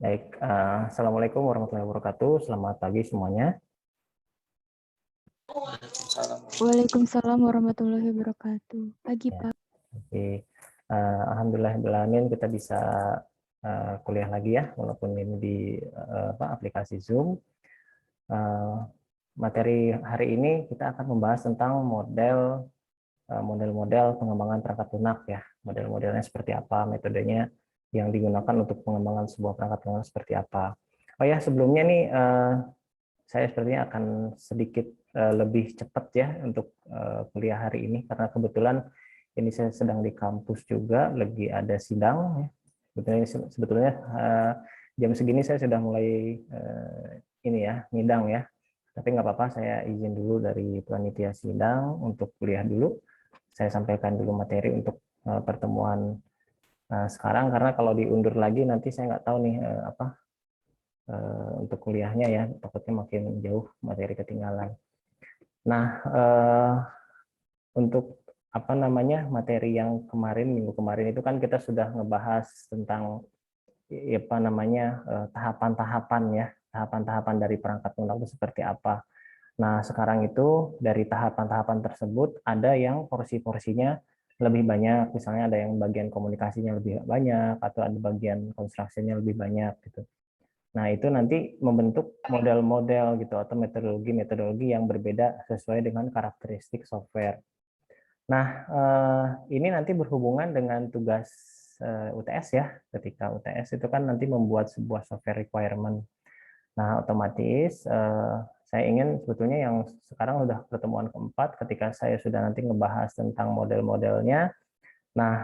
Baik, Assalamualaikum warahmatullahi wabarakatuh. Selamat pagi semuanya. Waalaikumsalam warahmatullahi wabarakatuh. Pagi, Ya, Pak. oke. Alhamdulillahirrahmanirrahim kita bisa kuliah lagi ya, walaupun ini di aplikasi Zoom. Materi hari ini kita akan membahas tentang model-model pengembangan perangkat lunak ya. Model-modelnya seperti apa, metodenya yang digunakan untuk pengembangan sebuah perangkat lunak seperti apa. Oh ya, sebelumnya nih saya sepertinya akan sedikit lebih cepat ya untuk kuliah hari ini karena kebetulan ini saya sedang di kampus juga, lagi ada sidang ya. Sebetulnya jam segini saya sudah mulai ini ya, ngidang ya. Tapi nggak apa-apa, saya izin dulu dari panitia sidang untuk kuliah dulu. Saya sampaikan dulu materi untuk pertemuan sekarang, karena kalau diundur lagi nanti saya nggak tahu nih untuk kuliahnya ya, takutnya makin jauh materi ketinggalan. Nah, untuk materi yang minggu kemarin itu kan kita sudah ngebahas tentang tahapan-tahapan ya, tahapan-tahapan dari perangkat lunak itu seperti apa. Nah, sekarang itu dari tahapan-tahapan tersebut ada yang porsi-porsinya lebih banyak, misalnya ada yang bagian komunikasinya lebih banyak atau ada bagian konstruksinya lebih banyak gitu. Nah, itu nanti membentuk model-model gitu atau metodologi-metodologi yang berbeda sesuai dengan karakteristik software. Nah, ini nanti berhubungan dengan tugas UTS ya. Ketika UTS itu kan nanti membuat sebuah software requirement. Nah, otomatis saya ingin sebetulnya yang sekarang sudah pertemuan keempat ketika saya sudah nanti ngebahas tentang model-modelnya. Nah,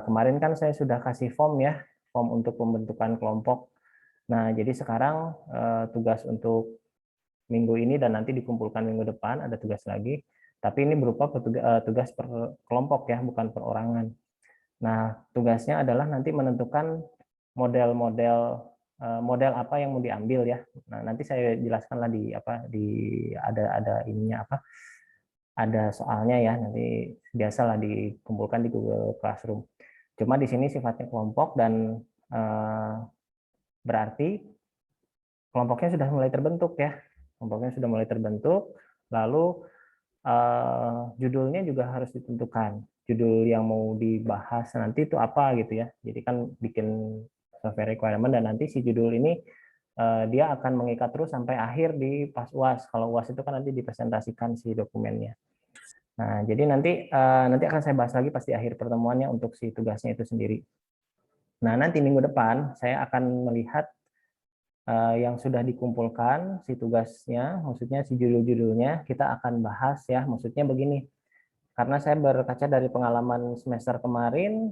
kemarin kan saya sudah kasih form ya, form untuk pembentukan kelompok. Nah, jadi sekarang tugas untuk minggu ini dan nanti dikumpulkan minggu depan ada tugas lagi, tapi ini berupa tugas per kelompok ya, bukan perorangan. Nah, tugasnya adalah nanti menentukan model apa yang mau diambil ya. Nah, nanti saya jelaskanlah ada ininya ada soalnya ya, nanti biasalah dikumpulkan di Google Classroom. Cuma di sini sifatnya kelompok dan berarti kelompoknya sudah mulai terbentuk ya. Kelompoknya sudah mulai terbentuk, lalu judulnya juga harus ditentukan. Judul yang mau dibahas nanti itu apa gitu ya. Jadi kan bikin software requirement dan nanti si judul ini dia akan mengikat terus sampai akhir di pas UAS. Kalau UAS itu kan nanti dipresentasikan si dokumennya. Nah, jadi nanti akan saya bahas lagi pasti akhir pertemuannya untuk si tugasnya itu sendiri. Nah, nanti minggu depan saya akan melihat yang sudah dikumpulkan si tugasnya, maksudnya si judul-judulnya kita akan bahas ya. Maksudnya begini, karena saya berkaca dari pengalaman semester kemarin,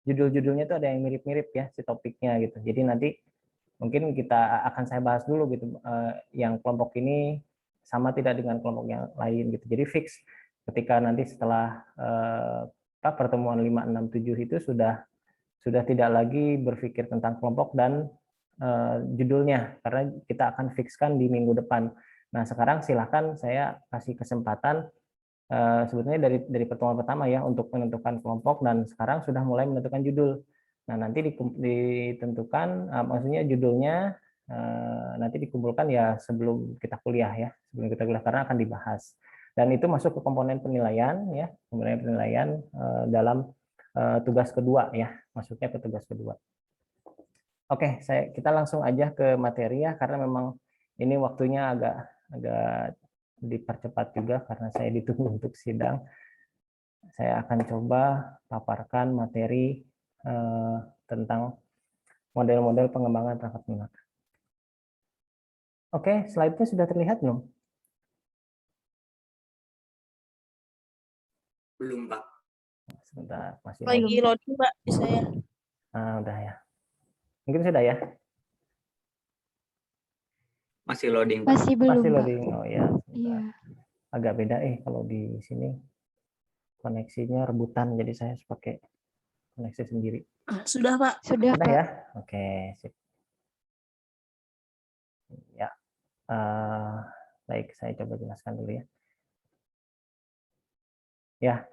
judul-judulnya itu ada yang mirip-mirip ya si topiknya gitu. Jadi nanti mungkin kita akan saya bahas dulu gitu, yang kelompok ini sama tidak dengan kelompok yang lain gitu. Jadi fix ketika nanti setelah pertemuan 5, 6, 7 itu sudah tidak lagi berpikir tentang kelompok dan judulnya, karena kita akan fixkan di minggu depan. Nah, sekarang silakan saya kasih kesempatan sebetulnya dari pertemuan pertama ya untuk menentukan kelompok dan sekarang sudah mulai menentukan judul. Nah, nanti ditentukan maksudnya judulnya nanti dikumpulkan ya sebelum kita kuliah ya, sebelum kita kuliah karena akan dibahas. Dan itu masuk ke komponen penilaian ya, komponen penilaian dalam tugas kedua ya, masuknya ke tugas kedua. Oke, kita langsung aja ke materi ya, karena memang ini waktunya agak dipercepat juga karena saya ditunggu untuk sidang. Saya akan coba paparkan materi tentang model-model pengembangan perangkat lunak. Oke, slide-nya sudah terlihat belum? Belum, Pak. Sebentar, masih lagi loading, Pak, di saya. udah ya. Mungkin sudah ya? Masih loading, Pak. Masih belum, Masih Pak. loading. Oh ya. Iya. Agak beda kalau di sini koneksinya rebutan, jadi saya harus pakai koneksi sendiri. Sudah, Pak. Sudah, Sudah Pak. ya? Oke, sip. Ya. Baik, saya coba jelaskan dulu ya. Ya,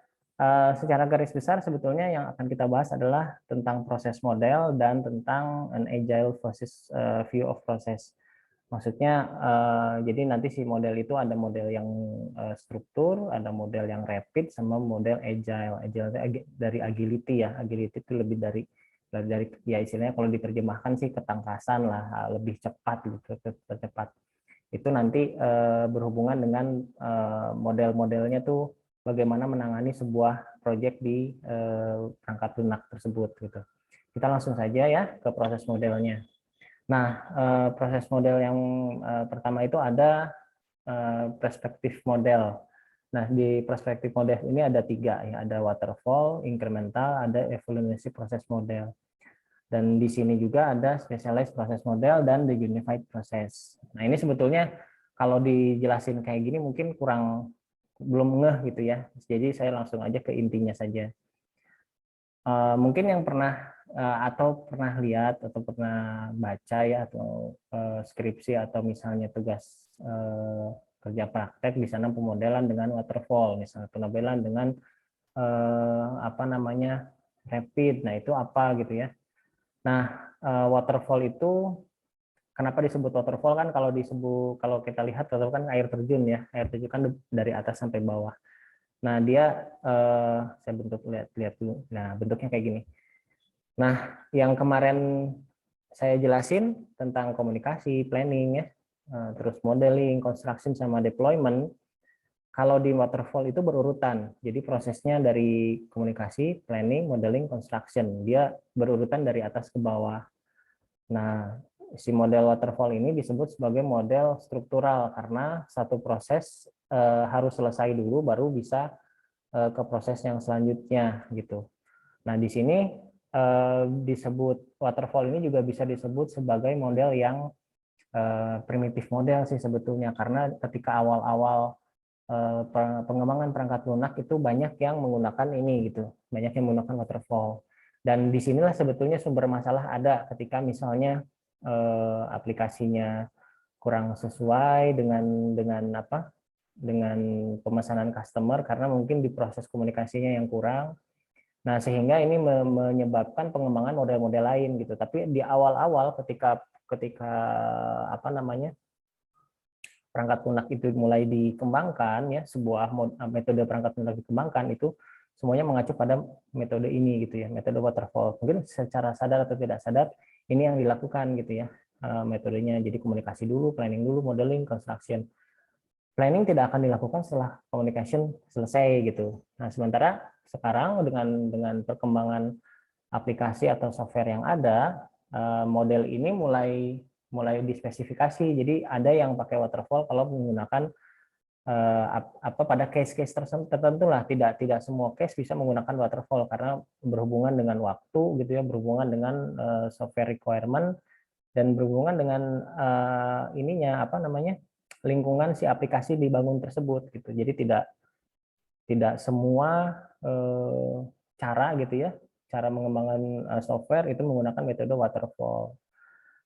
Secara garis besar sebetulnya yang akan kita bahas adalah tentang proses model dan tentang an agile process view of process. Maksudnya jadi nanti si model itu ada model yang struktur, ada model yang rapid, sama model agile. Agile dari agility ya. Agility itu lebih dari ya istilahnya kalau diterjemahkan sih ketangkasan lah, lebih cepat gitu, cepat. Itu nanti berhubungan dengan model-modelnya tuh bagaimana menangani sebuah proyek di perangkat lunak tersebut gitu. Kita langsung saja ya ke proses modelnya. Nah, proses model yang pertama itu ada perspektif model. Nah, di perspektif model ini ada 3 ya, ada waterfall, incremental, ada evolusi proses model. Dan di sini juga ada specialized proses model dan the unified process. Nah, ini sebetulnya kalau dijelasin kayak gini mungkin belum ngeh gitu ya. Jadi saya langsung aja ke intinya saja. Mungkin yang pernah atau pernah lihat atau pernah baca ya, atau skripsi atau misalnya tugas kerja praktek di sana pemodelan dengan waterfall, misalnya pemodelan dengan apa namanya rapid. Nah, itu apa gitu ya. Nah, waterfall itu kenapa disebut waterfall kan, kalau kita lihat waterfall kan air terjun ya, air terjun kan dari atas sampai bawah. Nah, dia saya lihat dulu. Nah, bentuknya kayak gini. Nah, yang kemarin saya jelasin tentang komunikasi, planning ya, terus modeling, construction sama deployment. Kalau di waterfall itu berurutan. Jadi prosesnya dari komunikasi, planning, modeling, construction. Dia berurutan dari atas ke bawah. Nah, si model waterfall ini disebut sebagai model struktural karena satu proses harus selesai dulu baru bisa ke proses yang selanjutnya gitu. Nah, di sini disebut waterfall ini juga bisa disebut sebagai model yang primitif model sih sebetulnya, karena ketika awal-awal pengembangan perangkat lunak itu banyak yang menggunakan ini gitu, banyak yang menggunakan waterfall. Dan disinilah sebetulnya sumber masalah ada ketika misalnya aplikasinya kurang sesuai dengan pemesanan customer karena mungkin di proses komunikasinya yang kurang. Nah, sehingga ini menyebabkan pengembangan model-model lain gitu. Tapi di awal-awal ketika apa namanya perangkat lunak itu mulai dikembangkan ya, sebuah metode perangkat lunak dikembangkan itu semuanya mengacu pada metode ini gitu ya, metode waterfall. Mungkin secara sadar atau tidak sadar ini yang dilakukan gitu ya metodenya. Jadi komunikasi dulu, planning dulu, modeling, construction. Planning tidak akan dilakukan setelah communication selesai gitu. Nah, sementara sekarang dengan perkembangan aplikasi atau software yang ada, model ini mulai dispesifikasi. Jadi ada yang pakai waterfall kalau menggunakan pada case-case tertentu lah. Tidak semua case bisa menggunakan waterfall karena berhubungan dengan waktu gitu ya, berhubungan dengan software requirement dan berhubungan dengan ininya apa namanya lingkungan si aplikasi dibangun tersebut gitu. Jadi tidak semua cara gitu ya, cara mengembangkan software itu menggunakan metode waterfall.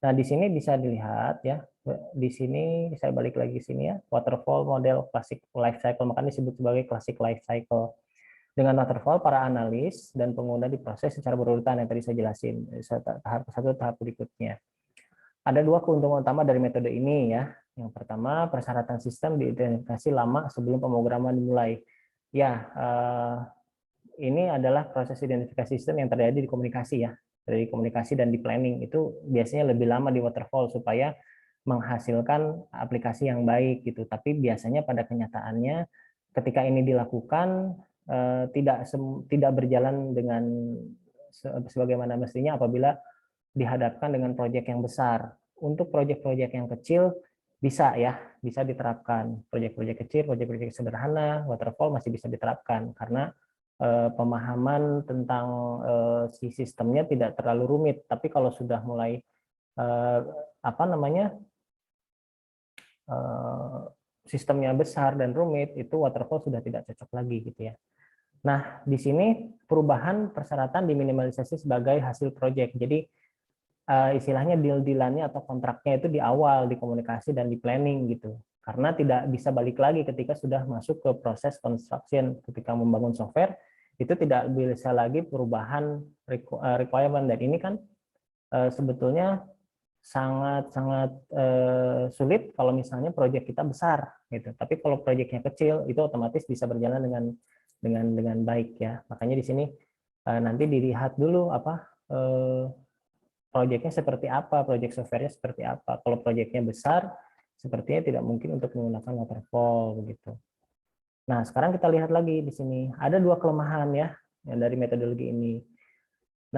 Nah, di sini bisa dilihat ya, di sini saya balik lagi sini ya, waterfall model classic life cycle, makanya disebut sebagai classic life cycle. Dengan waterfall, para analis dan pengguna diproses secara berurutan yang tadi saya jelasin, tahap berikutnya. Ada 2 keuntungan utama dari metode ini ya. Yang pertama, persyaratan sistem diidentifikasi lama sebelum pemrograman dimulai. Ya, ini adalah proses identifikasi sistem yang terjadi di komunikasi ya. Dari komunikasi dan di planning itu biasanya lebih lama di waterfall supaya menghasilkan aplikasi yang baik gitu. Tapi biasanya pada kenyataannya ketika ini dilakukan tidak berjalan dengan sebagaimana mestinya apabila dihadapkan dengan proyek yang besar. Untuk proyek-proyek yang kecil bisa ya, bisa diterapkan. Proyek-proyek kecil, proyek-proyek sederhana, waterfall masih bisa diterapkan karena pemahaman tentang si sistemnya tidak terlalu rumit. Tapi kalau sudah mulai apa namanya sistemnya besar dan rumit, itu waterfall sudah tidak cocok lagi gitu ya. Nah, di sini perubahan persyaratan diminimalisasi sebagai hasil proyek. Jadi istilahnya deal-dealannya atau kontraknya itu di awal, di komunikasi dan di planning gitu. Karena tidak bisa balik lagi ketika sudah masuk ke proses construction. Ketika membangun software, itu tidak bisa lagi perubahan requirement. Dan ini kan sebetulnya sangat-sangat sulit kalau misalnya proyek kita besar gitu. Tapi kalau proyeknya kecil itu otomatis bisa berjalan dengan baik ya. Makanya di sini nanti dilihat dulu apa proyeknya seperti apa, proyek softwarenya seperti apa. Kalau proyeknya besar, sepertinya tidak mungkin untuk menggunakan waterfall begitu. Nah, sekarang kita lihat lagi di sini ada 2 kelemahan ya yang dari metodologi ini.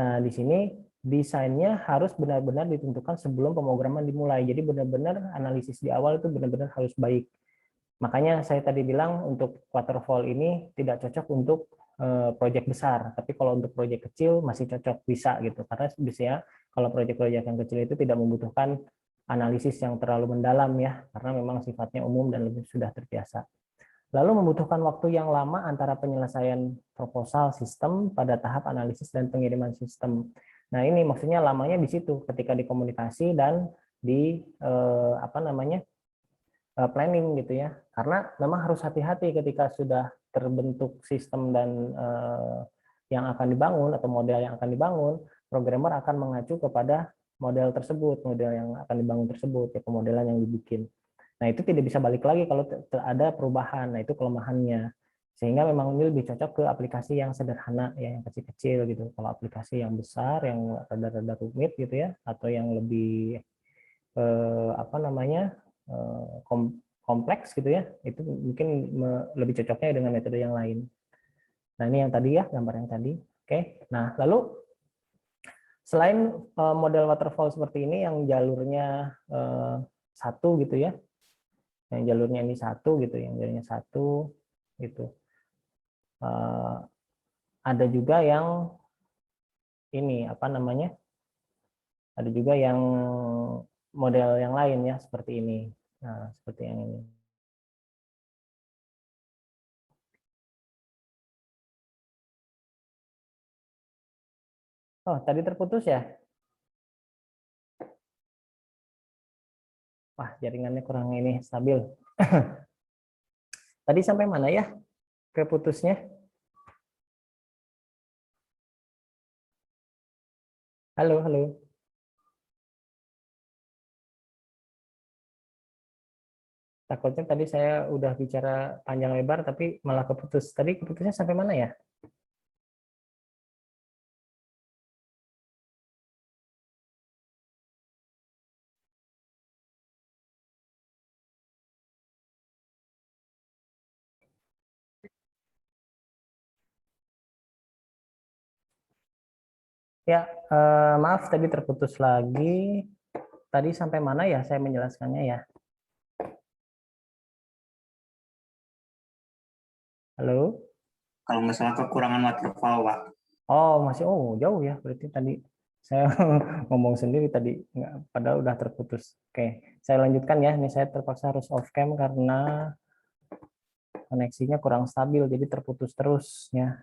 Nah, di sini desainnya harus benar-benar ditentukan sebelum pemrograman dimulai. Jadi benar-benar analisis di awal itu benar-benar harus baik. Makanya saya tadi bilang untuk waterfall ini tidak cocok untuk proyek besar, tapi kalau untuk proyek kecil masih cocok, bisa gitu. Karena biasanya kalau proyek-proyek yang kecil itu tidak membutuhkan analisis yang terlalu mendalam ya, karena memang sifatnya umum dan lebih sudah terbiasa. Lalu membutuhkan waktu yang lama antara penyelesaian proposal sistem pada tahap analisis dan pengiriman sistem. Nah, ini maksudnya lamanya di situ ketika dikomunikasi dan di planning gitu ya. Karena memang harus hati-hati ketika sudah terbentuk sistem dan yang akan dibangun atau model yang akan dibangun, programmer akan mengacu kepada model tersebut, model yang akan dibangun tersebut, ya pemodelan yang dibikin. Nah, itu tidak bisa balik lagi kalau ada perubahan. Nah, itu kelemahannya. Sehingga memang ini lebih cocok ke aplikasi yang sederhana, ya, yang kecil-kecil gitu. Kalau aplikasi yang besar, yang rada-rada rumit gitu ya, atau yang lebih kompleks gitu ya, itu mungkin lebih cocoknya dengan metode yang lain. Nah, ini yang tadi ya, gambar yang tadi. Oke. Nah, lalu selain model waterfall seperti ini yang jalurnya satu gitu ya, yang jalurnya ini satu gitu, yang jalurnya satu gitu. Ada juga yang ini ada juga yang model yang lain ya seperti ini. Nah, seperti yang ini. Oh, tadi terputus ya? Wah, jaringannya kurang ini stabil. Tadi sampai mana ya keputusnya? Halo, halo. Takutnya tadi saya udah bicara panjang lebar tapi malah keputus. Tadi keputusnya sampai mana ya? Ya, maaf tadi terputus lagi. Tadi sampai mana ya saya menjelaskannya ya? Halo? Kalau nggak salah kekurangan waterfall, Pak. Oh, masih jauh ya. Berarti tadi saya ngomong sendiri tadi, padahal udah terputus. Oke, saya lanjutkan ya. Ini saya terpaksa harus off cam karena koneksinya kurang stabil, jadi terputus terus ya.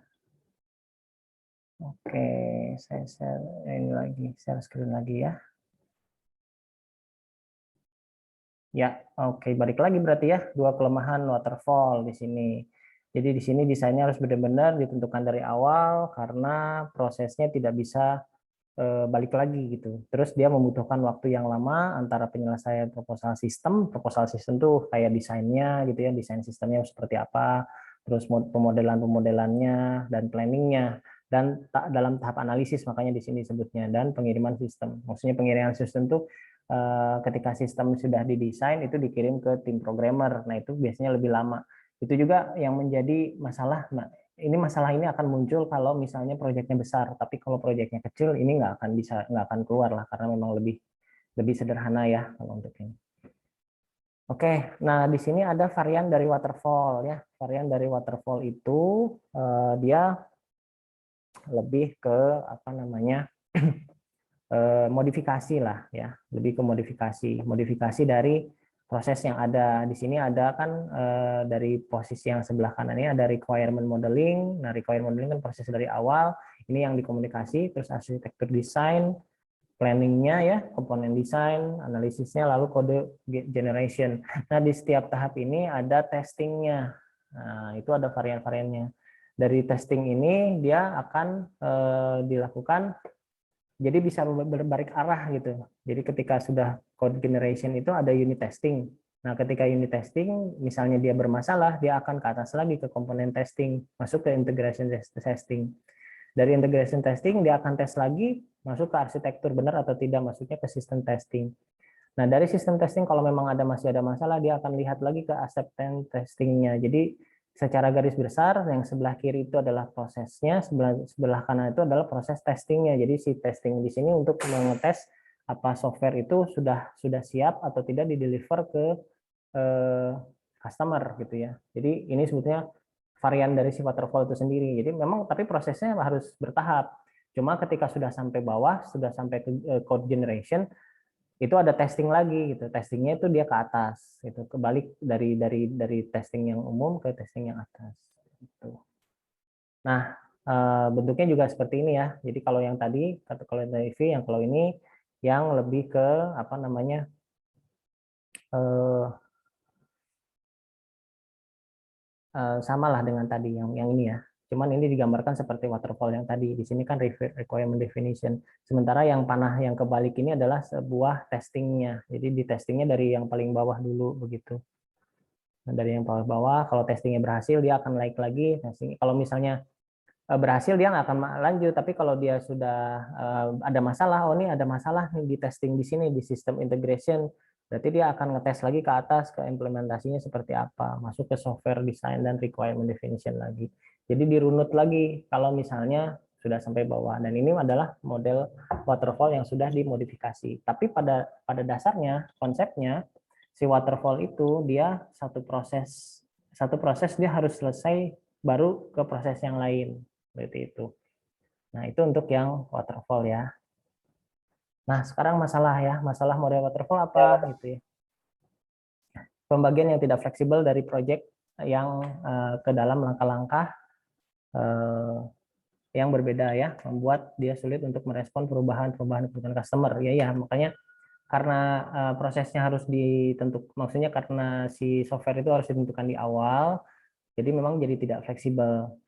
Oke, saya share ini lagi, share screen lagi ya. Ya, oke, balik lagi berarti ya, 2 kelemahan waterfall di sini. Jadi di sini desainnya harus benar-benar ditentukan dari awal karena prosesnya tidak bisa balik lagi gitu. Terus dia membutuhkan waktu yang lama antara penyelesaian proposal sistem tuh kayak desainnya gitu ya, desain sistemnya seperti apa, terus pemodelannya dan planningnya, dan dalam tahap analisis makanya di sini disebutnya, dan pengiriman sistem. Maksudnya pengiriman sistem tuh ketika sistem sudah didesain itu dikirim ke tim programmer. Nah, itu biasanya lebih lama. Itu juga yang menjadi masalah. Nah, masalah ini akan muncul kalau misalnya proyeknya besar, tapi kalau proyeknya kecil ini nggak akan keluar lah karena memang lebih sederhana ya kalau untuk ini. Oke, nah di sini ada varian dari waterfall ya. Varian dari waterfall itu dia lebih ke modifikasi lah ya, lebih ke modifikasi dari proses yang ada. Di sini ada kan dari posisi yang sebelah kanan ini ada requirement modeling. Nah, requirement modeling kan proses dari awal, ini yang dikomunikasi, terus arsitektur desain, planningnya ya, komponen desain, analisisnya, lalu kode generation. Nah, di setiap tahap ini ada testingnya. Nah, itu ada varian-variannya. Dari testing ini dia akan dilakukan, jadi bisa berbalik arah gitu. Jadi ketika sudah code generation itu ada unit testing. Nah, ketika unit testing, misalnya dia bermasalah, dia akan ke atas lagi ke komponen testing, masuk ke integration testing. Dari integration testing, dia akan tes lagi, masuk ke arsitektur benar atau tidak, masuknya ke sistem testing. Nah, dari sistem testing, kalau memang masih ada masalah, dia akan lihat lagi ke acceptance testingnya. Jadi, secara garis besar, yang sebelah kiri itu adalah prosesnya, sebelah kanan itu adalah proses testingnya. Jadi, si testing di sini untuk mengetes apa software itu sudah siap atau tidak di-deliver ke customer gitu ya. Jadi ini sebetulnya varian dari si waterfall itu sendiri. Jadi memang tapi prosesnya harus bertahap. Cuma ketika sudah sampai bawah, sudah sampai ke code generation, itu ada testing lagi gitu. Testingnya itu dia ke atas, gitu. Kebalik dari testing yang umum ke testing yang atas. Gitu. Nah, bentuknya juga seperti ini ya. Jadi kalau yang tadi, kalau dari V, yang kalau ini yang lebih ke apa namanya? Samalah dengan tadi yang ini ya. Cuman ini digambarkan seperti waterfall yang tadi. Di sini kan requirement definition. Sementara yang panah yang kebalik ini adalah sebuah testingnya. Jadi di testingnya dari yang paling bawah dulu begitu. Nah, dari yang paling bawah, kalau testingnya berhasil dia akan naik lagi. Kalau misalnya berhasil dia nggak akan lanjut. Tapi kalau dia sudah ada masalah, oh ini ada masalah nih di testing di sini di sistem integration. Berarti dia akan ngetes lagi ke atas, ke implementasinya seperti apa, masuk ke software design dan requirement definition lagi. Jadi dirunut lagi kalau misalnya sudah sampai bawah. Dan ini adalah model waterfall yang sudah dimodifikasi. Tapi pada dasarnya, konsepnya, si waterfall itu dia satu proses dia harus selesai baru ke proses yang lain. Seperti itu. Nah, itu untuk yang waterfall ya. Nah, sekarang masalah model waterfall apa gitu ya. Pembagian yang tidak fleksibel dari project yang ke dalam langkah-langkah yang berbeda ya, membuat dia sulit untuk merespon perubahan kebutuhan customer. Ya, makanya karena prosesnya harus ditentukan, maksudnya karena si software itu harus ditentukan di awal, jadi memang jadi tidak fleksibel.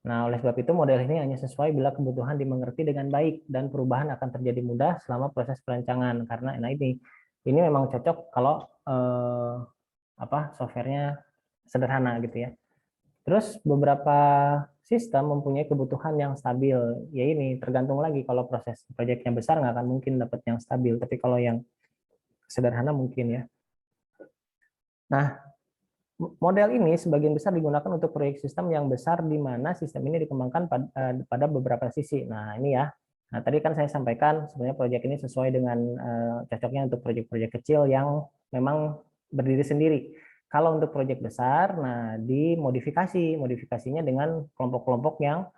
Nah, oleh sebab itu model ini hanya sesuai bila kebutuhan dimengerti dengan baik dan perubahan akan terjadi mudah selama proses perancangan. Karena ini memang cocok kalau softwarenya sederhana gitu ya. Terus beberapa sistem mempunyai kebutuhan yang stabil. Ya ini tergantung lagi, kalau proses proyeknya besar nggak akan mungkin dapat yang stabil. Tapi kalau yang sederhana mungkin ya. Nah, model ini sebagian besar digunakan untuk proyek sistem yang besar di mana sistem ini dikembangkan pada beberapa sisi. Nah, ini ya. Nah, tadi kan saya sampaikan sebenarnya proyek ini sesuai dengan cocoknya untuk proyek-proyek kecil yang memang berdiri sendiri. Kalau untuk proyek besar, nah modifikasinya dengan kelompok-kelompok yang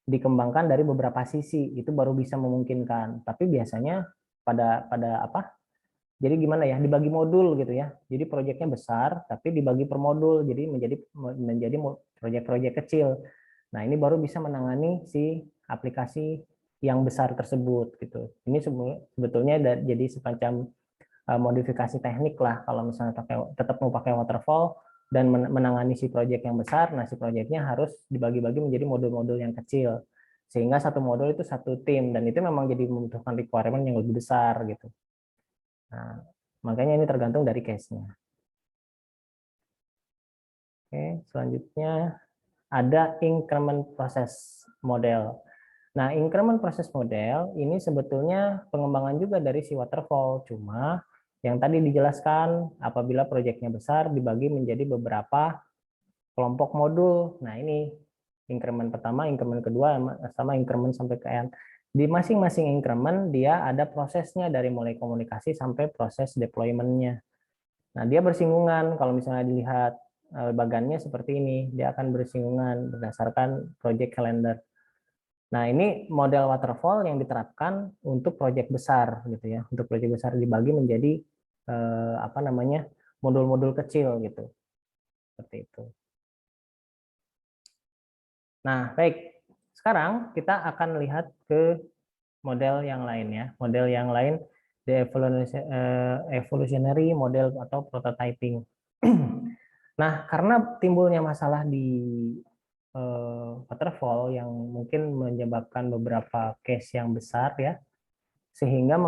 dikembangkan dari beberapa sisi, itu baru bisa memungkinkan. Tapi biasanya pada jadi gimana ya, dibagi modul gitu ya. Jadi proyeknya besar tapi dibagi per modul, jadi menjadi proyek-proyek kecil. Nah, ini baru bisa menangani si aplikasi yang besar tersebut gitu. Ini sebetulnya jadi semacam modifikasi teknik lah kalau misalnya tetap mau pakai waterfall dan menangani si proyek yang besar. Nah, si proyeknya harus dibagi-bagi menjadi modul-modul yang kecil. Sehingga satu modul itu satu tim, dan itu memang jadi membutuhkan requirement yang lebih besar gitu. Nah, makanya ini tergantung dari case-nya. Oke, selanjutnya ada increment process model. Nah, increment process model ini sebetulnya pengembangan juga dari si waterfall, cuma yang tadi dijelaskan apabila proyeknya besar dibagi menjadi beberapa kelompok modul. Nah, ini increment pertama, increment kedua, sama increment sampai ke N. Di masing-masing increment dia ada prosesnya dari mulai komunikasi sampai proses deployment-nya. Nah, dia bersinggungan. Kalau misalnya dilihat bagannya seperti ini, dia akan bersinggungan berdasarkan project calendar. Nah, ini model waterfall yang diterapkan untuk proyek besar gitu ya. Untuk proyek besar dibagi menjadi modul-modul kecil gitu. Seperti itu. Nah, baik. Sekarang kita akan lihat ke model yang lain ya. Model yang lain, the evolutionary model atau prototyping. Nah, karena timbulnya masalah di waterfall yang mungkin menyebabkan beberapa case yang besar ya, sehingga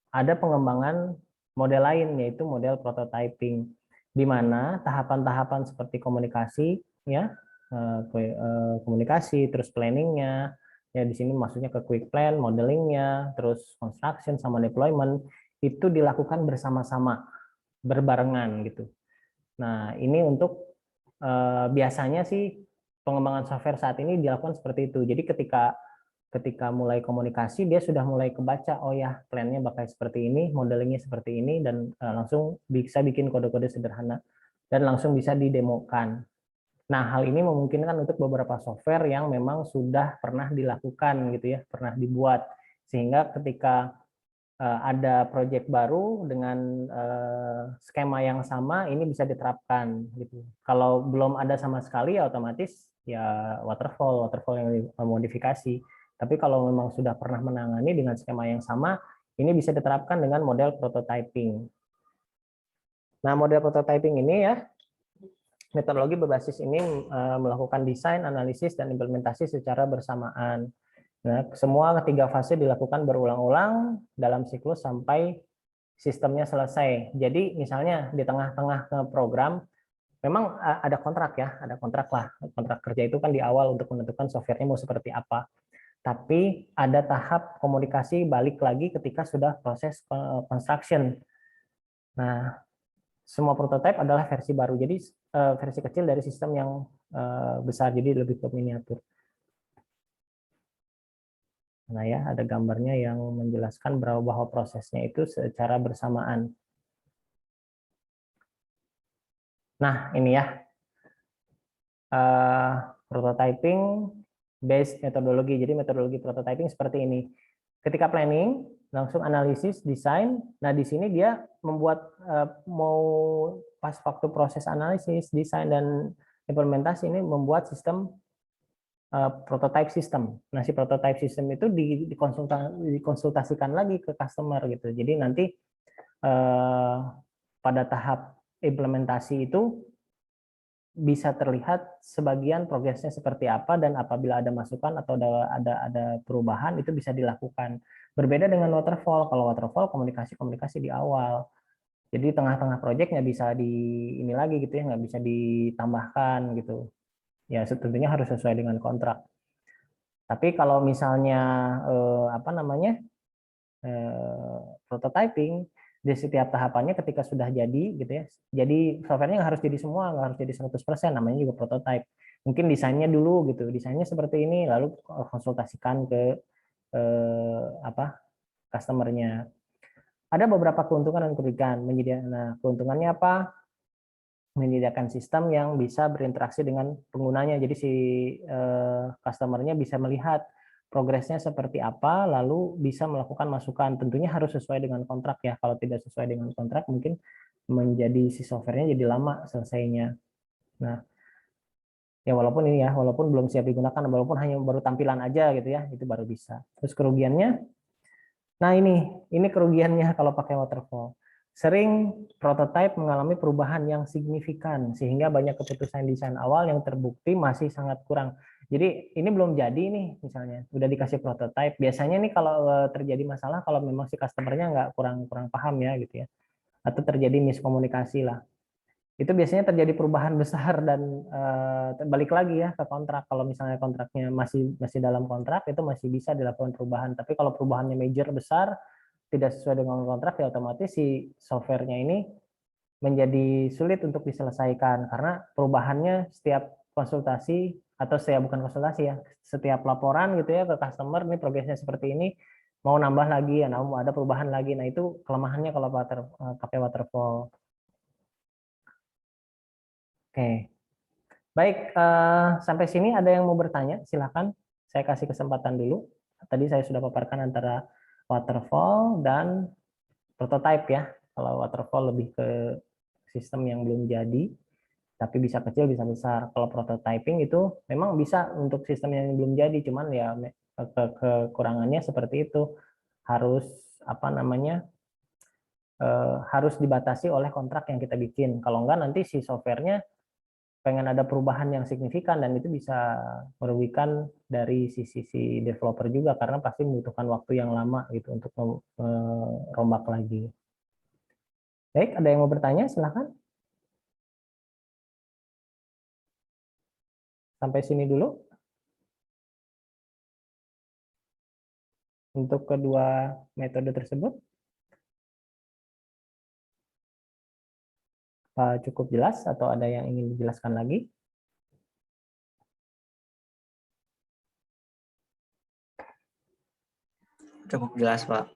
ada pengembangan model lain yaitu model prototyping, di mana tahapan-tahapan seperti komunikasi ya, komunikasi terus planningnya ya, di sini maksudnya ke quick plan, modelingnya, terus construction sama deployment itu dilakukan bersama-sama berbarengan gitu. Nah ini untuk biasanya sih pengembangan software saat ini dilakukan seperti itu. Jadi ketika mulai komunikasi dia sudah mulai kebaca, oh ya plannya bakal seperti ini, modelingnya seperti ini, dan langsung bisa bikin kode-kode sederhana dan langsung bisa didemokan. Nah hal ini memungkinkan untuk beberapa software yang memang sudah pernah dilakukan gitu ya, pernah dibuat, sehingga ketika ada project baru dengan skema yang sama ini bisa diterapkan gitu. Kalau belum ada sama sekali ya otomatis ya waterfall yang dimodifikasi. Tapi kalau memang sudah pernah menangani dengan skema yang sama, ini bisa diterapkan dengan model prototyping. Nah, model prototyping ini ya, metodologi berbasis ini melakukan desain, analisis, dan implementasi secara bersamaan. Nah, semua ketiga fase dilakukan berulang-ulang dalam siklus sampai sistemnya selesai. Jadi misalnya di tengah-tengah program memang ada kontrak ya, ada kontrak lah. Kontrak kerja itu kan di awal untuk menentukan softwarenya mau seperti apa. Tapi ada tahap komunikasi balik lagi ketika sudah proses construction. Nah, semua prototipe adalah versi baru. Jadi versi kecil dari sistem yang besar, jadi lebih ke miniatur. Nah ya, ada gambarnya yang menjelaskan bahwa prosesnya itu secara bersamaan. Nah ini ya, prototyping based metodologi. Jadi metodologi prototyping seperti ini. Ketika planning, langsung analisis, desain. Nah di sini dia membuat mau pas waktu proses analisis, desain, dan implementasi ini membuat sistem prototype system. Nah, si prototype system itu dikonsultasikan lagi ke customer gitu. Jadi nanti pada tahap implementasi itu bisa terlihat sebagian progresnya seperti apa, dan apabila ada masukan atau ada perubahan itu bisa dilakukan. Berbeda dengan waterfall. Kalau waterfall komunikasi di awal. Jadi tengah-tengah project nggak bisa ini lagi gitu ya, nggak bisa ditambahkan gitu. Ya tentunya harus sesuai dengan kontrak. Tapi kalau misalnya prototyping, di setiap tahapannya ketika sudah jadi gitu ya, jadi softwarenya nggak harus jadi semua, nggak harus jadi 100%, namanya juga prototype. Mungkin desainnya dulu gitu, desainnya seperti ini, lalu konsultasikan ke customernya. Ada beberapa keuntungan dan kerugian. Nah, keuntungannya apa? Menyediakan sistem yang bisa berinteraksi dengan penggunanya. Jadi si customer-nya bisa melihat progresnya seperti apa, lalu bisa melakukan masukan. Tentunya harus sesuai dengan kontrak ya. Kalau tidak sesuai dengan kontrak, mungkin menjadi si software-nya jadi lama selesainya. Nah, ya walaupun belum siap digunakan, walaupun hanya baru tampilan aja gitu ya, itu baru bisa. Terus kerugiannya, nah ini kerugiannya kalau pakai waterfall. Sering prototipe mengalami perubahan yang signifikan sehingga banyak keputusan desain awal yang terbukti masih sangat kurang. Jadi ini belum jadi nih, misalnya udah dikasih prototipe. Biasanya nih kalau terjadi masalah kalau memang si customer-nya nggak kurang paham ya gitu ya, atau terjadi miskomunikasi lah. Itu biasanya terjadi perubahan besar dan balik lagi ya ke kontrak. Kalau misalnya kontraknya masih dalam kontrak, itu masih bisa dilakukan perubahan. Tapi kalau perubahannya major besar, tidak sesuai dengan kontrak, ya otomatis si softwarenya ini menjadi sulit untuk diselesaikan karena perubahannya setiap konsultasi atau bukan konsultasi ya, setiap laporan gitu ya ke customer, ini progresnya seperti ini, mau nambah lagi ya, ada perubahan lagi. Nah itu kelemahannya kalau pakai waterfall. Oke, baik, sampai sini ada yang mau bertanya? Silakan, saya kasih kesempatan dulu. Tadi saya sudah paparkan antara waterfall dan prototype ya. Kalau waterfall lebih ke sistem yang belum jadi, tapi bisa kecil bisa besar. Kalau prototyping itu memang bisa untuk sistem yang belum jadi, cuman ya kekurangannya seperti itu, harus harus dibatasi oleh kontrak yang kita bikin. Kalau enggak nanti si softwarenya pengen ada perubahan yang signifikan, dan itu bisa merugikan dari sisi si developer juga karena pasti membutuhkan waktu yang lama gitu untuk merombak lagi. Baik, ada yang mau bertanya? Silahkan. Sampai sini dulu. Untuk kedua metode tersebut. Cukup jelas atau ada yang ingin dijelaskan lagi? Cukup jelas, Pak.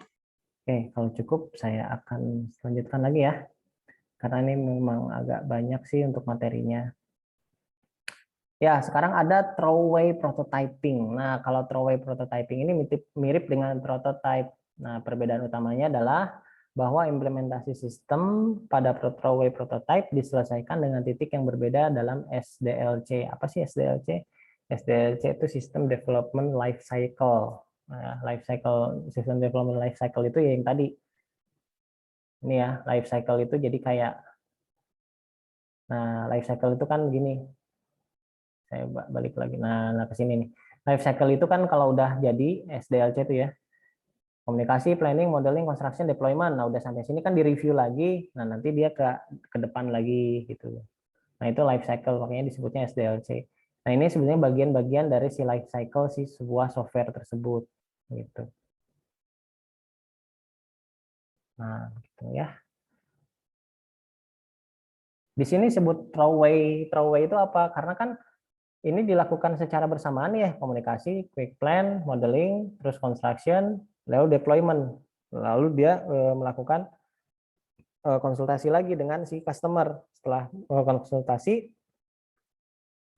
Oke, kalau cukup saya akan lanjutkan lagi ya. Karena ini memang agak banyak sih untuk materinya. Ya, sekarang ada throwaway prototyping. Nah, kalau throwaway prototyping ini mirip dengan prototype. Nah, perbedaan utamanya adalah bahwa implementasi sistem pada throwaway prototype diselesaikan dengan titik yang berbeda dalam SDLC. Apa sih SDLC? SDLC itu System Development Life Cycle. Nah, System Development Life Cycle itu yang tadi. Ini ya, life cycle itu jadi kayak, nah life cycle itu kan gini. Saya balik lagi. Nah ke sini nih. Life cycle itu kan kalau udah jadi SDLC itu ya, komunikasi, planning, modeling, construction, deployment. Nah, udah sampai sini kan di-review lagi. Nah, nanti dia ke depan lagi gitu. Nah, itu life cycle, makanya disebutnya SDLC. Nah, ini sebenarnya bagian-bagian dari si life cycle si sebuah software tersebut gitu. Nah, gitu ya. Di sini sebut throwaway. Throwaway itu apa? Karena kan ini dilakukan secara bersamaan ya, komunikasi, quick plan, modeling, terus construction, lalu deployment. Lalu dia melakukan konsultasi lagi dengan si customer. Setelah konsultasi,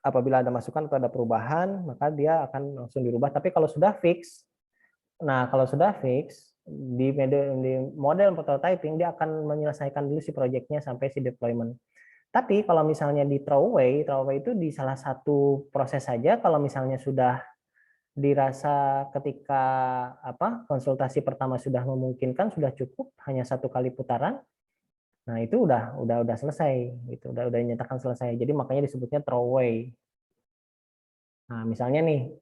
apabila ada masukan atau ada perubahan, maka dia akan langsung dirubah. Tapi kalau sudah fix, nah kalau sudah fix, di model prototyping, dia akan menyelesaikan dulu si projectnya sampai si deployment. Tapi kalau misalnya di throwaway itu di salah satu proses saja. Kalau misalnya sudah dirasa ketika konsultasi pertama sudah memungkinkan, sudah cukup hanya satu kali putaran, nah itu udah selesai, gitu, udah dinyatakan selesai. Jadi makanya disebutnya throwaway. Nah misalnya nih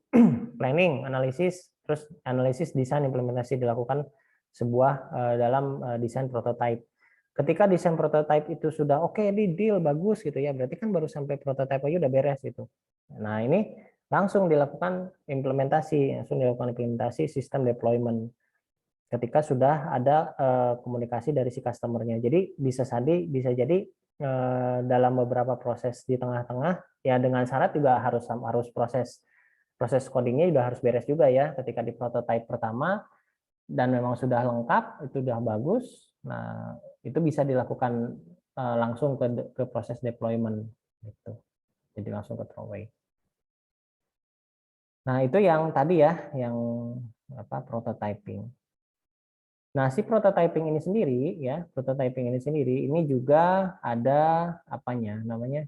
planning, analisis, terus analisis, desain, implementasi dilakukan sebuah dalam desain prototype. Ketika desain prototype itu sudah oke, di deal bagus gitu ya, berarti kan baru sampai prototype aja udah beres gitu. Nah ini langsung dilakukan implementasi sistem deployment ketika sudah ada komunikasi dari si customernya. Jadi bisa jadi dalam beberapa proses di tengah-tengah ya, dengan syarat juga harus proses codingnya juga harus beres juga ya ketika di prototype pertama, dan memang sudah lengkap, itu sudah bagus. Nah, itu bisa dilakukan langsung ke proses deployment gitu. Jadi langsung ke throwaway. Nah, itu yang tadi ya, yang prototyping. Nah, si prototyping ini sendiri ini juga ada namanya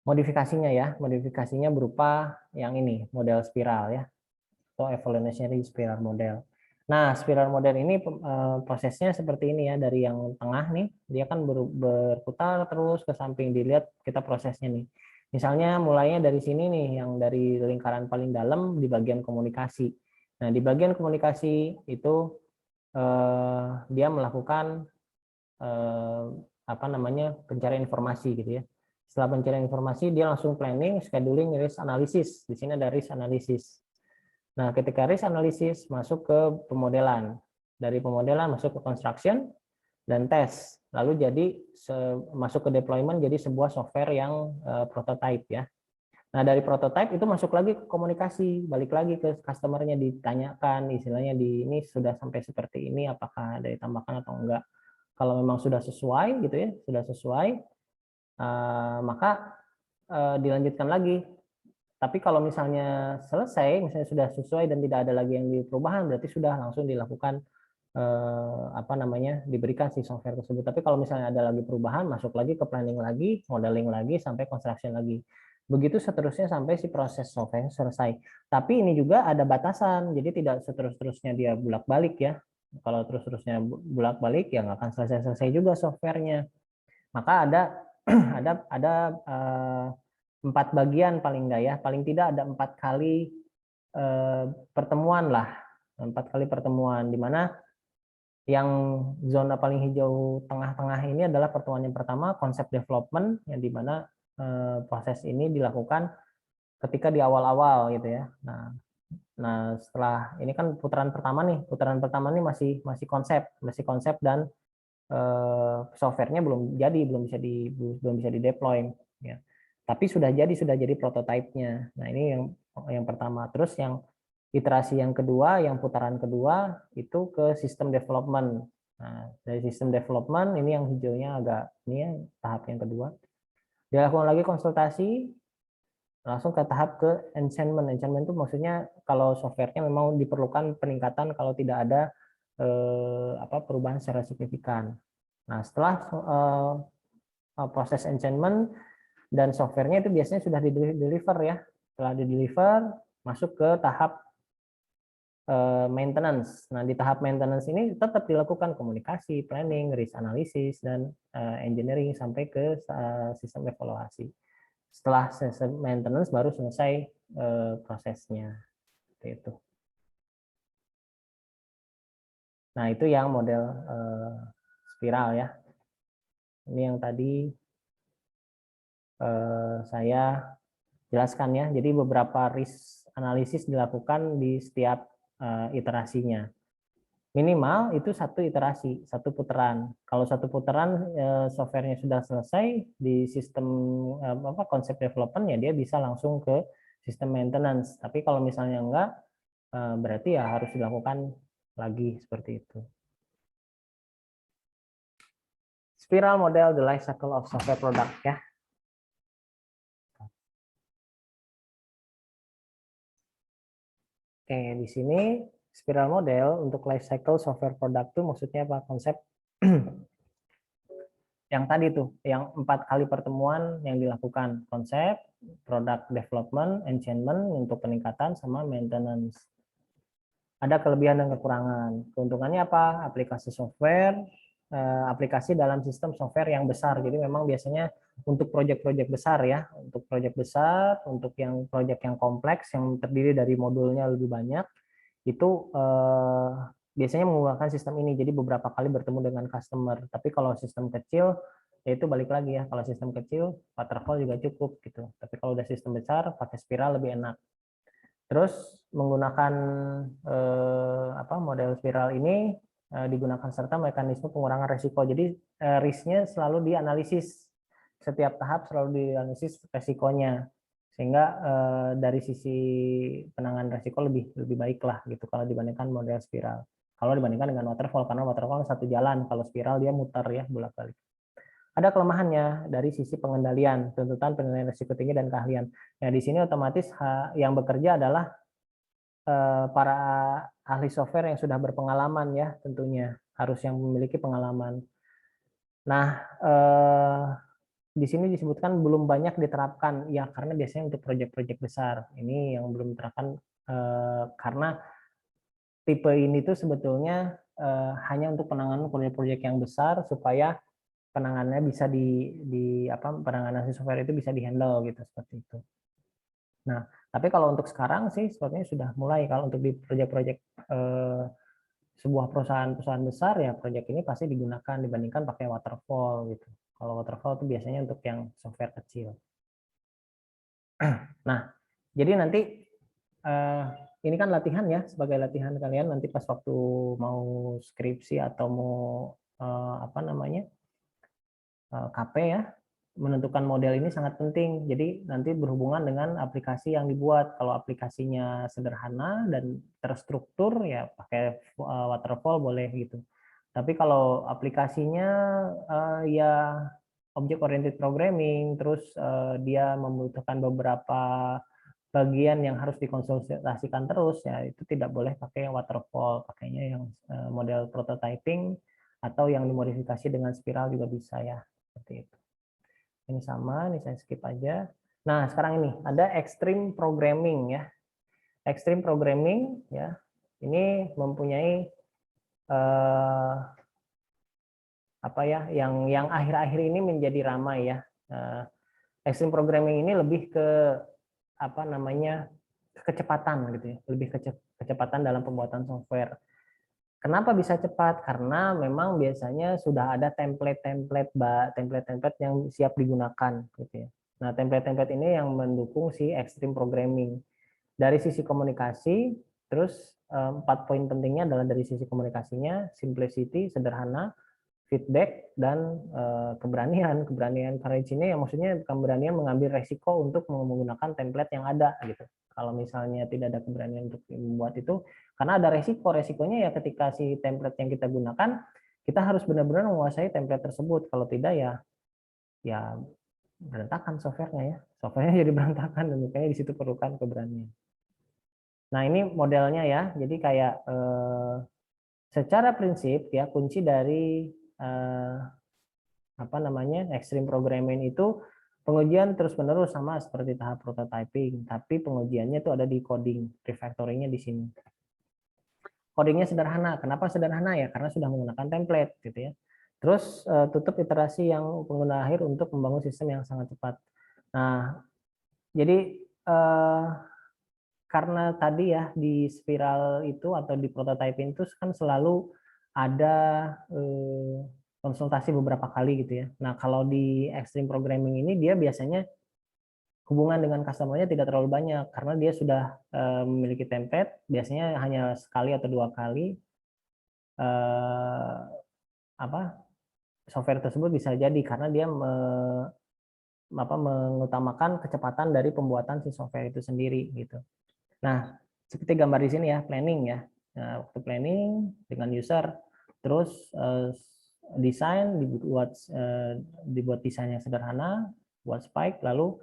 modifikasinya ya. Modifikasinya berupa yang ini, model spiral ya, atau evolutionary spiral model. Nah, spiral model ini prosesnya seperti ini ya, dari yang tengah nih, dia kan berputar terus ke samping, dilihat kita prosesnya nih. Misalnya mulainya dari sini nih, yang dari lingkaran paling dalam di bagian komunikasi. Nah, di bagian komunikasi itu dia melakukan pencarian informasi gitu ya. Setelah pencarian informasi, dia langsung planning, scheduling, risk analysis. Di sini ada risk analysis. Nah, ketika risk analysis masuk ke pemodelan, dari pemodelan masuk ke construction dan tes, lalu jadi masuk ke deployment, jadi sebuah software yang prototype ya. Nah, dari prototype itu masuk lagi ke komunikasi, balik lagi ke customernya, ditanyakan istilahnya ini sudah sampai seperti ini, apakah ada ditambahkan atau enggak. Kalau memang sudah sesuai gitu ya, maka dilanjutkan lagi. Tapi kalau misalnya selesai, misalnya sudah sesuai dan tidak ada lagi yang perubahan, berarti sudah langsung dilakukan diberikan si software tersebut. Tapi kalau misalnya ada lagi perubahan, masuk lagi ke planning lagi, modeling lagi, sampai construction lagi. Begitu seterusnya sampai si proses software selesai. Tapi ini juga ada batasan, jadi tidak seterus-terusnya dia bolak-balik ya. Kalau terus-terusnya bolak-balik ya nggak akan selesai-selesai juga softwarenya. Maka ada ada 4 bagian paling enggak ya, paling tidak ada 4 kali pertemuan lah, 4 kali pertemuan, di mana yang zona paling hijau tengah-tengah ini adalah pertemuan yang pertama, konsep development, yang di mana proses ini dilakukan ketika di awal-awal gitu ya. Nah, setelah ini kan putaran pertama nih, masih konsep dan softwarenya belum jadi, belum bisa di deploy ya. Tapi sudah jadi prototipenya. Nah, ini yang pertama. Terus yang iterasi yang kedua, yang putaran kedua itu ke sistem development. Nah, dari sistem development ini yang hijaunya agak ini ya, tahap yang kedua. Dilakukan lagi konsultasi, langsung ke tahap ke enchantment. Enchantment itu maksudnya kalau softwarenya memang diperlukan peningkatan kalau tidak ada perubahan secara signifikan. Nah, setelah proses enchantment dan softwarenya itu biasanya sudah di-deliver ya. Setelah di-deliver, masuk ke tahap maintenance. Nah, di tahap maintenance ini tetap dilakukan komunikasi, planning, risk analysis, dan engineering sampai ke sistem evaluasi. Setelah sistem maintenance baru selesai prosesnya. Seperti itu. Nah, itu yang model spiral ya. Ini yang tadi saya jelaskan ya. Jadi beberapa risk analisis dilakukan di setiap iterasinya. Minimal itu satu iterasi, satu putaran. Kalau satu putaran softwarenya sudah selesai di sistem konsep development ya dia bisa langsung ke sistem maintenance. Tapi kalau misalnya enggak, berarti ya harus dilakukan lagi seperti itu. Spiral model the life cycle of software product ya. Oke, di sini spiral model untuk life cycle software product itu maksudnya apa? Konsep yang tadi tuh, yang 4 kali pertemuan yang dilakukan, konsep, product development, enchantment untuk peningkatan, sama maintenance. Ada kelebihan dan kekurangan. Keuntungannya apa? Aplikasi software, aplikasi dalam sistem software yang besar. Jadi memang biasanya untuk proyek-proyek besar ya, untuk proyek besar, untuk yang proyek yang kompleks, yang terdiri dari modulnya lebih banyak, itu biasanya menggunakan sistem ini. Jadi beberapa kali bertemu dengan customer. Tapi kalau sistem kecil, ya itu balik lagi ya. Kalau sistem kecil, waterfall juga cukup gitu. Tapi kalau udah sistem besar, pakai spiral lebih enak. Terus menggunakan model spiral ini digunakan serta mekanisme pengurangan risiko. Jadi risknya selalu dianalisis, setiap tahap selalu dianalisis risikonya, sehingga dari sisi penanganan risiko lebih baik lah gitu kalau dibandingkan model spiral. Kalau dibandingkan dengan waterfall, karena waterfall satu jalan, kalau spiral dia muter ya bolak-balik. Ada kelemahannya dari sisi pengendalian, tuntutan penilaian risiko tinggi dan keahlian. Nah, di sini otomatis yang bekerja adalah para ahli software yang sudah berpengalaman ya, tentunya harus yang memiliki pengalaman. Nah, di sini disebutkan belum banyak diterapkan ya, karena biasanya untuk proyek-proyek besar ini yang belum diterapkan karena tipe ini tuh sebetulnya hanya untuk penanganan proyek-proyek yang besar supaya penanganannya bisa penanganan software itu bisa dihandle gitu, seperti itu. Nah, tapi kalau untuk sekarang sih sepertinya sudah mulai, kalau untuk di proyek-proyek sebuah perusahaan besar ya, proyek ini pasti digunakan dibandingkan pakai waterfall gitu. Kalau waterfall itu biasanya untuk yang software kecil. Nah, jadi nanti ini kan latihan ya, sebagai latihan kalian nanti pas waktu mau skripsi atau mau KP ya, menentukan model ini sangat penting. Jadi nanti berhubungan dengan aplikasi yang dibuat. Kalau aplikasinya sederhana dan terstruktur ya pakai waterfall boleh gitu. Tapi kalau aplikasinya ya object oriented programming, terus dia membutuhkan beberapa bagian yang harus dikonsultasikan terus ya, itu tidak boleh pakai waterfall, pakainya yang model prototyping atau yang dimodifikasi dengan spiral juga bisa ya, seperti itu. Ini sama, ini saya skip aja. Nah, sekarang ini ada extreme programming ya. Extreme programming ya. Ini mempunyai yang akhir-akhir ini menjadi ramai ya. Extreme programming ini lebih ke apa namanya kecepatan gitu ya, lebih kecepatan dalam pembuatan software. Kenapa bisa cepat? Karena memang biasanya sudah ada template-template yang siap digunakan gitu ya. Nah, template-template ini yang mendukung si extreme programming. Dari sisi komunikasi, terus 4 poin pentingnya adalah dari sisi komunikasinya, simplicity, sederhana, feedback, dan keberanian. Keberanian courage ini yang maksudnya keberanian mengambil resiko untuk menggunakan template yang ada gitu. Kalau misalnya tidak ada keberanian untuk membuat itu, karena ada resikonya ya ketika si template yang kita gunakan, kita harus benar-benar menguasai template tersebut. Kalau tidak ya berantakan softwarenya. Softwarenya jadi berantakan, dan makanya di situ perlukan keberanian. Nah, ini modelnya ya. Jadi kayak secara prinsip ya kunci dari extreme programming itu pengujian terus-menerus sama seperti tahap prototyping, tapi pengujiannya itu ada di coding, refactoringnya di sini. Codingnya sederhana. Kenapa sederhana ya? Karena sudah menggunakan template gitu ya. Terus tutup iterasi yang pengguna akhir untuk membangun sistem yang sangat cepat. Nah, jadi karena tadi ya di spiral itu atau di prototyping itu kan selalu ada konsultasi beberapa kali gitu ya. Nah, kalau di extreme programming ini dia biasanya hubungan dengan customer-nya tidak terlalu banyak karena dia sudah memiliki template, biasanya hanya sekali atau 2 kali software tersebut bisa jadi karena dia mengutamakan kecepatan dari pembuatan si software itu sendiri gitu. Nah, seperti gambar di sini ya, planning ya. Nah, waktu planning dengan user, terus desain dibuat desain yang sederhana, buat spike, lalu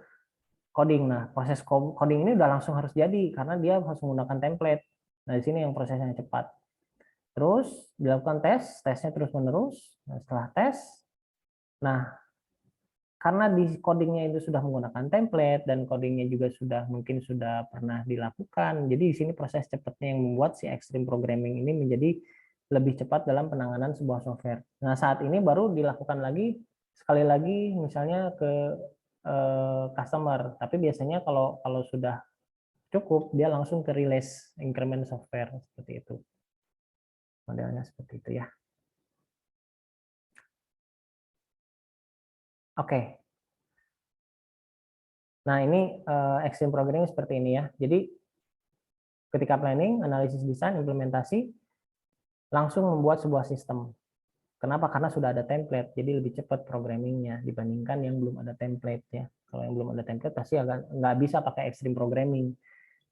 coding. Nah, proses coding ini udah langsung harus jadi karena dia harus menggunakan template. Nah, di sini yang prosesnya cepat. Terus dilakukan tesnya terus-menerus. Nah, setelah tes, nah karena di codingnya itu sudah menggunakan template dan codingnya juga mungkin sudah pernah dilakukan. Jadi di sini proses cepatnya yang membuat si extreme programming ini menjadi lebih cepat dalam penanganan sebuah software. Nah, saat ini baru dilakukan lagi sekali lagi misalnya ke customer. Tapi biasanya kalau sudah cukup dia langsung ke release increment software seperti itu. Modelnya seperti itu ya. Oke. Nah, ini extreme programming seperti ini ya. Jadi ketika planning, analisis desain, implementasi, langsung membuat sebuah sistem. Kenapa? Karena sudah ada template, jadi lebih cepat programmingnya dibandingkan yang belum ada template ya. Kalau yang belum ada template pasti nggak bisa pakai extreme programming.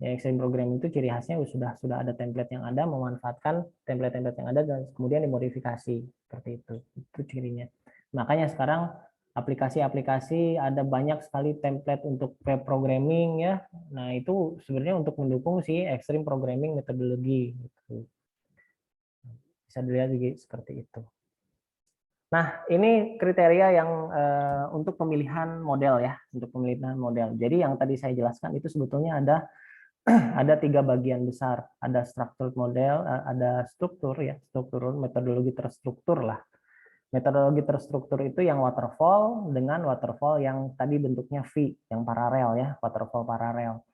Ya, extreme programming itu ciri khasnya sudah ada template yang ada, memanfaatkan template-template yang ada dan kemudian dimodifikasi seperti itu. Itu cirinya. Makanya sekarang aplikasi-aplikasi ada banyak sekali template untuk web programming ya. Nah, itu sebenarnya untuk mendukung si extreme programming metodologi gitu. Bisa dilihat juga seperti itu. Nah, ini kriteria yang untuk pemilihan model ya, untuk pemilihan model. Jadi yang tadi saya jelaskan itu sebetulnya ada 3 bagian besar. Ada structured model, ada struktur ya, struktur metodologi terstruktur lah. Metodologi terstruktur itu yang waterfall dengan waterfall yang tadi bentuknya V, yang paralel ya, waterfall paralel.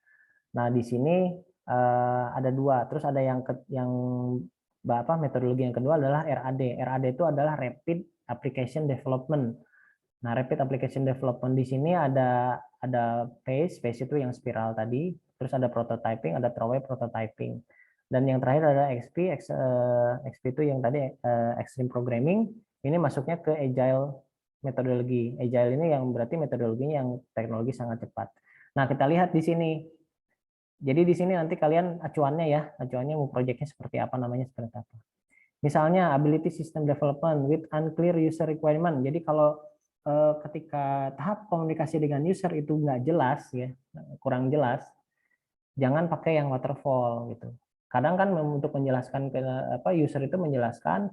Nah, di sini ada 2. Terus ada yang metodologi yang kedua adalah RAD. RAD itu adalah Rapid Application Development. Nah, Rapid Application Development di sini ada phase itu yang spiral tadi, terus ada prototyping, ada throwaway prototyping. Dan yang terakhir ada XP itu yang tadi extreme programming. Ini masuknya ke agile metodologi. Agile ini yang berarti metodologinya yang teknologi sangat cepat. Nah, kita lihat di sini. Jadi di sini nanti kalian acuannya mau proyeknya seperti apa, namanya seperti apa. Misalnya ability system development with unclear user requirement. Jadi kalau ketika tahap komunikasi dengan user itu nggak jelas ya, kurang jelas, jangan pakai yang waterfall gitu. Kadang kan untuk menjelaskan ke user itu menjelaskan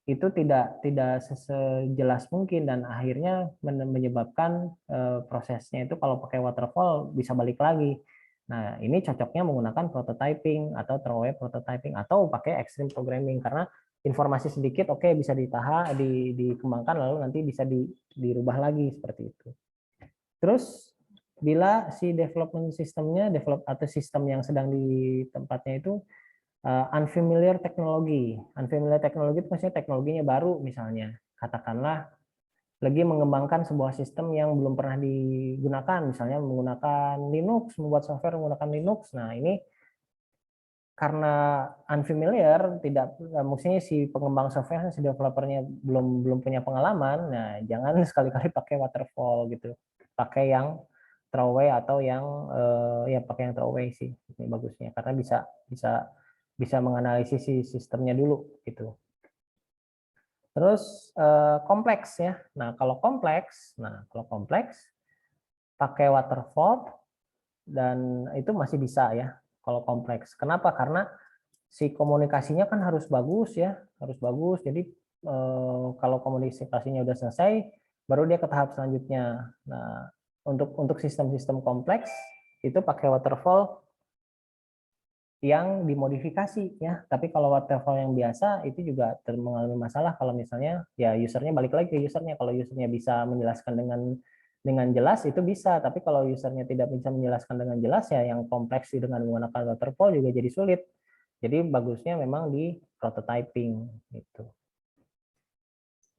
itu tidak sejelas mungkin dan akhirnya menyebabkan prosesnya itu kalau pakai waterfall bisa balik lagi. Nah, ini cocoknya menggunakan prototyping atau throwaway prototyping atau pakai extreme programming karena informasi sedikit, oke, bisa dikembangkan, lalu nanti bisa dirubah lagi seperti itu. Terus bila si development sistemnya, atau sistem yang sedang di tempatnya itu unfamiliar teknologi. Unfamiliar teknologi itu maksudnya teknologinya baru, misalnya katakanlah lagi mengembangkan sebuah sistem yang belum pernah digunakan, misalnya menggunakan Linux, membuat software menggunakan Linux. Nah, ini karena unfamiliar, tidak, maksudnya si pengembang software, si developernya belum punya pengalaman, nah jangan sekali-kali pakai waterfall gitu, pakai yang throwaway atau yang ya pakai yang throwaway sih ini bagusnya, karena bisa menganalisis si sistemnya dulu gitu. Terus kompleks ya. Nah kalau kompleks pakai waterfall dan itu masih bisa ya kalau kompleks. Kenapa? Karena si komunikasinya kan harus bagus ya, harus bagus. Jadi kalau komunikasinya udah selesai, baru dia ke tahap selanjutnya. Nah, untuk sistem-sistem kompleks itu pakai waterfall yang dimodifikasi ya. Tapi kalau waterfall yang biasa itu juga mengalami masalah kalau misalnya ya usernya, balik lagi ke usernya. Kalau usernya bisa menjelaskan dengan jelas itu bisa, tapi kalau usernya tidak bisa menjelaskan dengan jelas ya yang kompleks dengan menggunakan waterfall juga jadi sulit. Jadi bagusnya memang di prototyping gitu.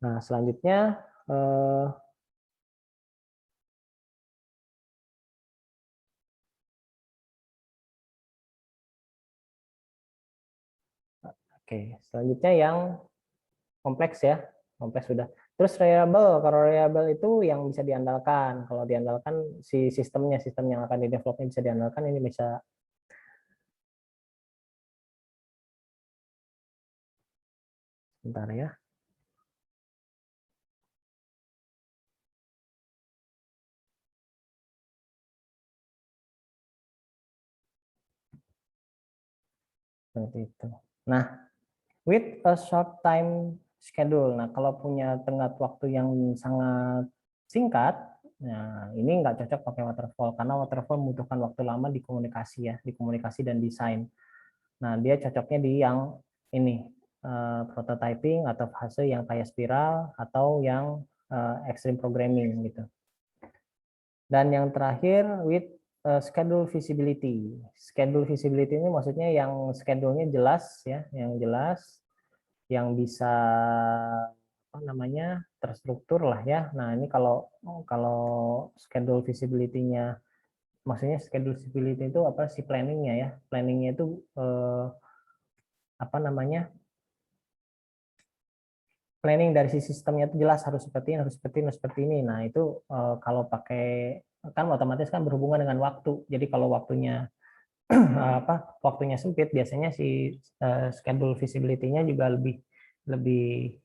Nah, selanjutnya oke, selanjutnya yang kompleks ya. Kompleks sudah. Terus reliable, kalau reliable itu yang bisa diandalkan. Kalau diandalkan si sistem yang akan di developnya bisa diandalkan, ini bisa. Bentar ya. Seperti itu. Nah, with a short time schedule. Nah, kalau punya tenggat waktu yang sangat singkat, nah ini nggak cocok pakai waterfall karena waterfall membutuhkan waktu lama di komunikasi ya, di komunikasi dan desain. Nah, dia cocoknya di yang ini prototyping atau fase yang kayak spiral atau yang extreme programming gitu. Dan yang terakhir with schedule visibility. Schedule visibility ini maksudnya yang schedule-nya jelas ya, yang jelas, yang bisa apa namanya terstruktur lah ya. Nah ini kalau schedule visibility-nya, maksudnya schedule visibility itu apa sih, planningnya ya, planningnya itu apa namanya, planning dari si sistemnya itu jelas, harus seperti ini, harus seperti ini, harus seperti ini. Nah itu kalau pakai kan otomatis kan berhubungan dengan waktu. Jadi kalau waktunya waktunya sempit, biasanya si schedule visibility-nya juga lebih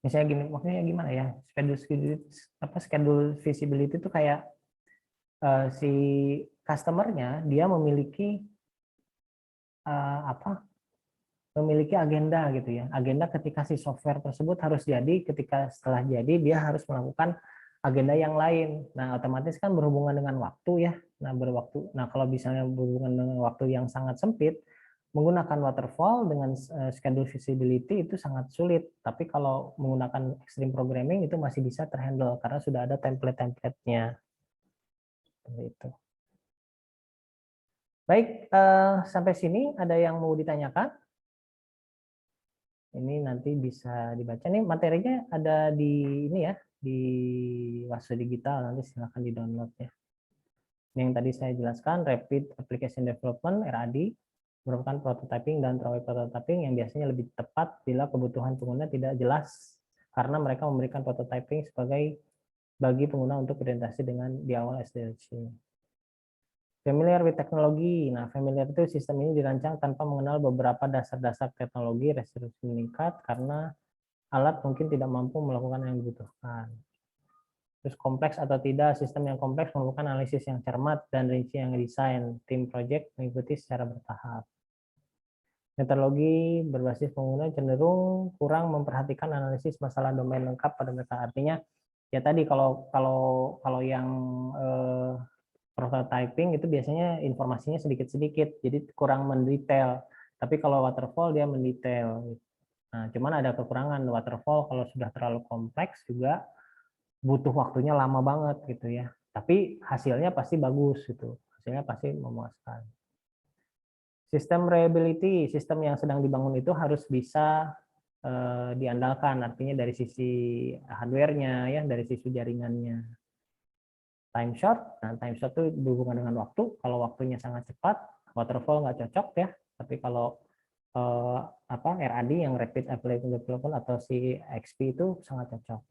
misalnya gini, maksudnya gimana ya, schedule visibility itu kayak si customer-nya dia memiliki memiliki agenda gitu ya, agenda ketika si software tersebut harus jadi, ketika setelah jadi dia harus melakukan agenda yang lain. Nah otomatis kan berhubungan dengan waktu ya. Nah kalau misalnya berhubungan dengan waktu yang sangat sempit, menggunakan waterfall dengan schedule visibility itu sangat sulit. Tapi kalau menggunakan extreme programming itu masih bisa terhandle karena sudah ada template-templatenya. Itu. Baik, sampai sini ada yang mau ditanyakan? Ini nanti bisa dibaca. Nih materinya ada di ini ya, di Wasu Digital, nanti silakan di-download ya. Yang tadi saya jelaskan, Rapid Application Development, RAD, merupakan prototyping dan throwaway prototyping yang biasanya lebih tepat bila kebutuhan pengguna tidak jelas, karena mereka memberikan prototyping sebagai bagi pengguna untuk berorientasi dengan di awal SDLC. Familiar with teknologi. Nah, familiar itu sistem ini dirancang tanpa mengenal beberapa dasar-dasar teknologi, resolusi meningkat karena alat mungkin tidak mampu melakukan yang dibutuhkan. Terus kompleks atau tidak, sistem yang kompleks memerlukan analisis yang cermat dan rinci yang desain. Tim project mengikuti secara bertahap. Metodologi berbasis pengguna cenderung kurang memperhatikan analisis masalah domain lengkap pada mereka. Artinya ya tadi kalau yang prototyping itu biasanya informasinya sedikit-sedikit, jadi kurang mendetail. Tapi kalau waterfall dia mendetail. Nah, cuman ada kekurangan waterfall kalau sudah terlalu kompleks juga butuh waktunya lama banget gitu ya. Tapi hasilnya pasti bagus gitu. Hasilnya pasti memuaskan. Sistem reliability, sistem yang sedang dibangun itu harus bisa diandalkan, artinya dari sisi hardware-nya ya, dari sisi jaringannya. Time short, nah time short itu berhubungan dengan waktu. Kalau waktunya sangat cepat, waterfall nggak cocok ya. Tapi kalau RAD yang Rapid Application Development atau si XP itu sangat cocok.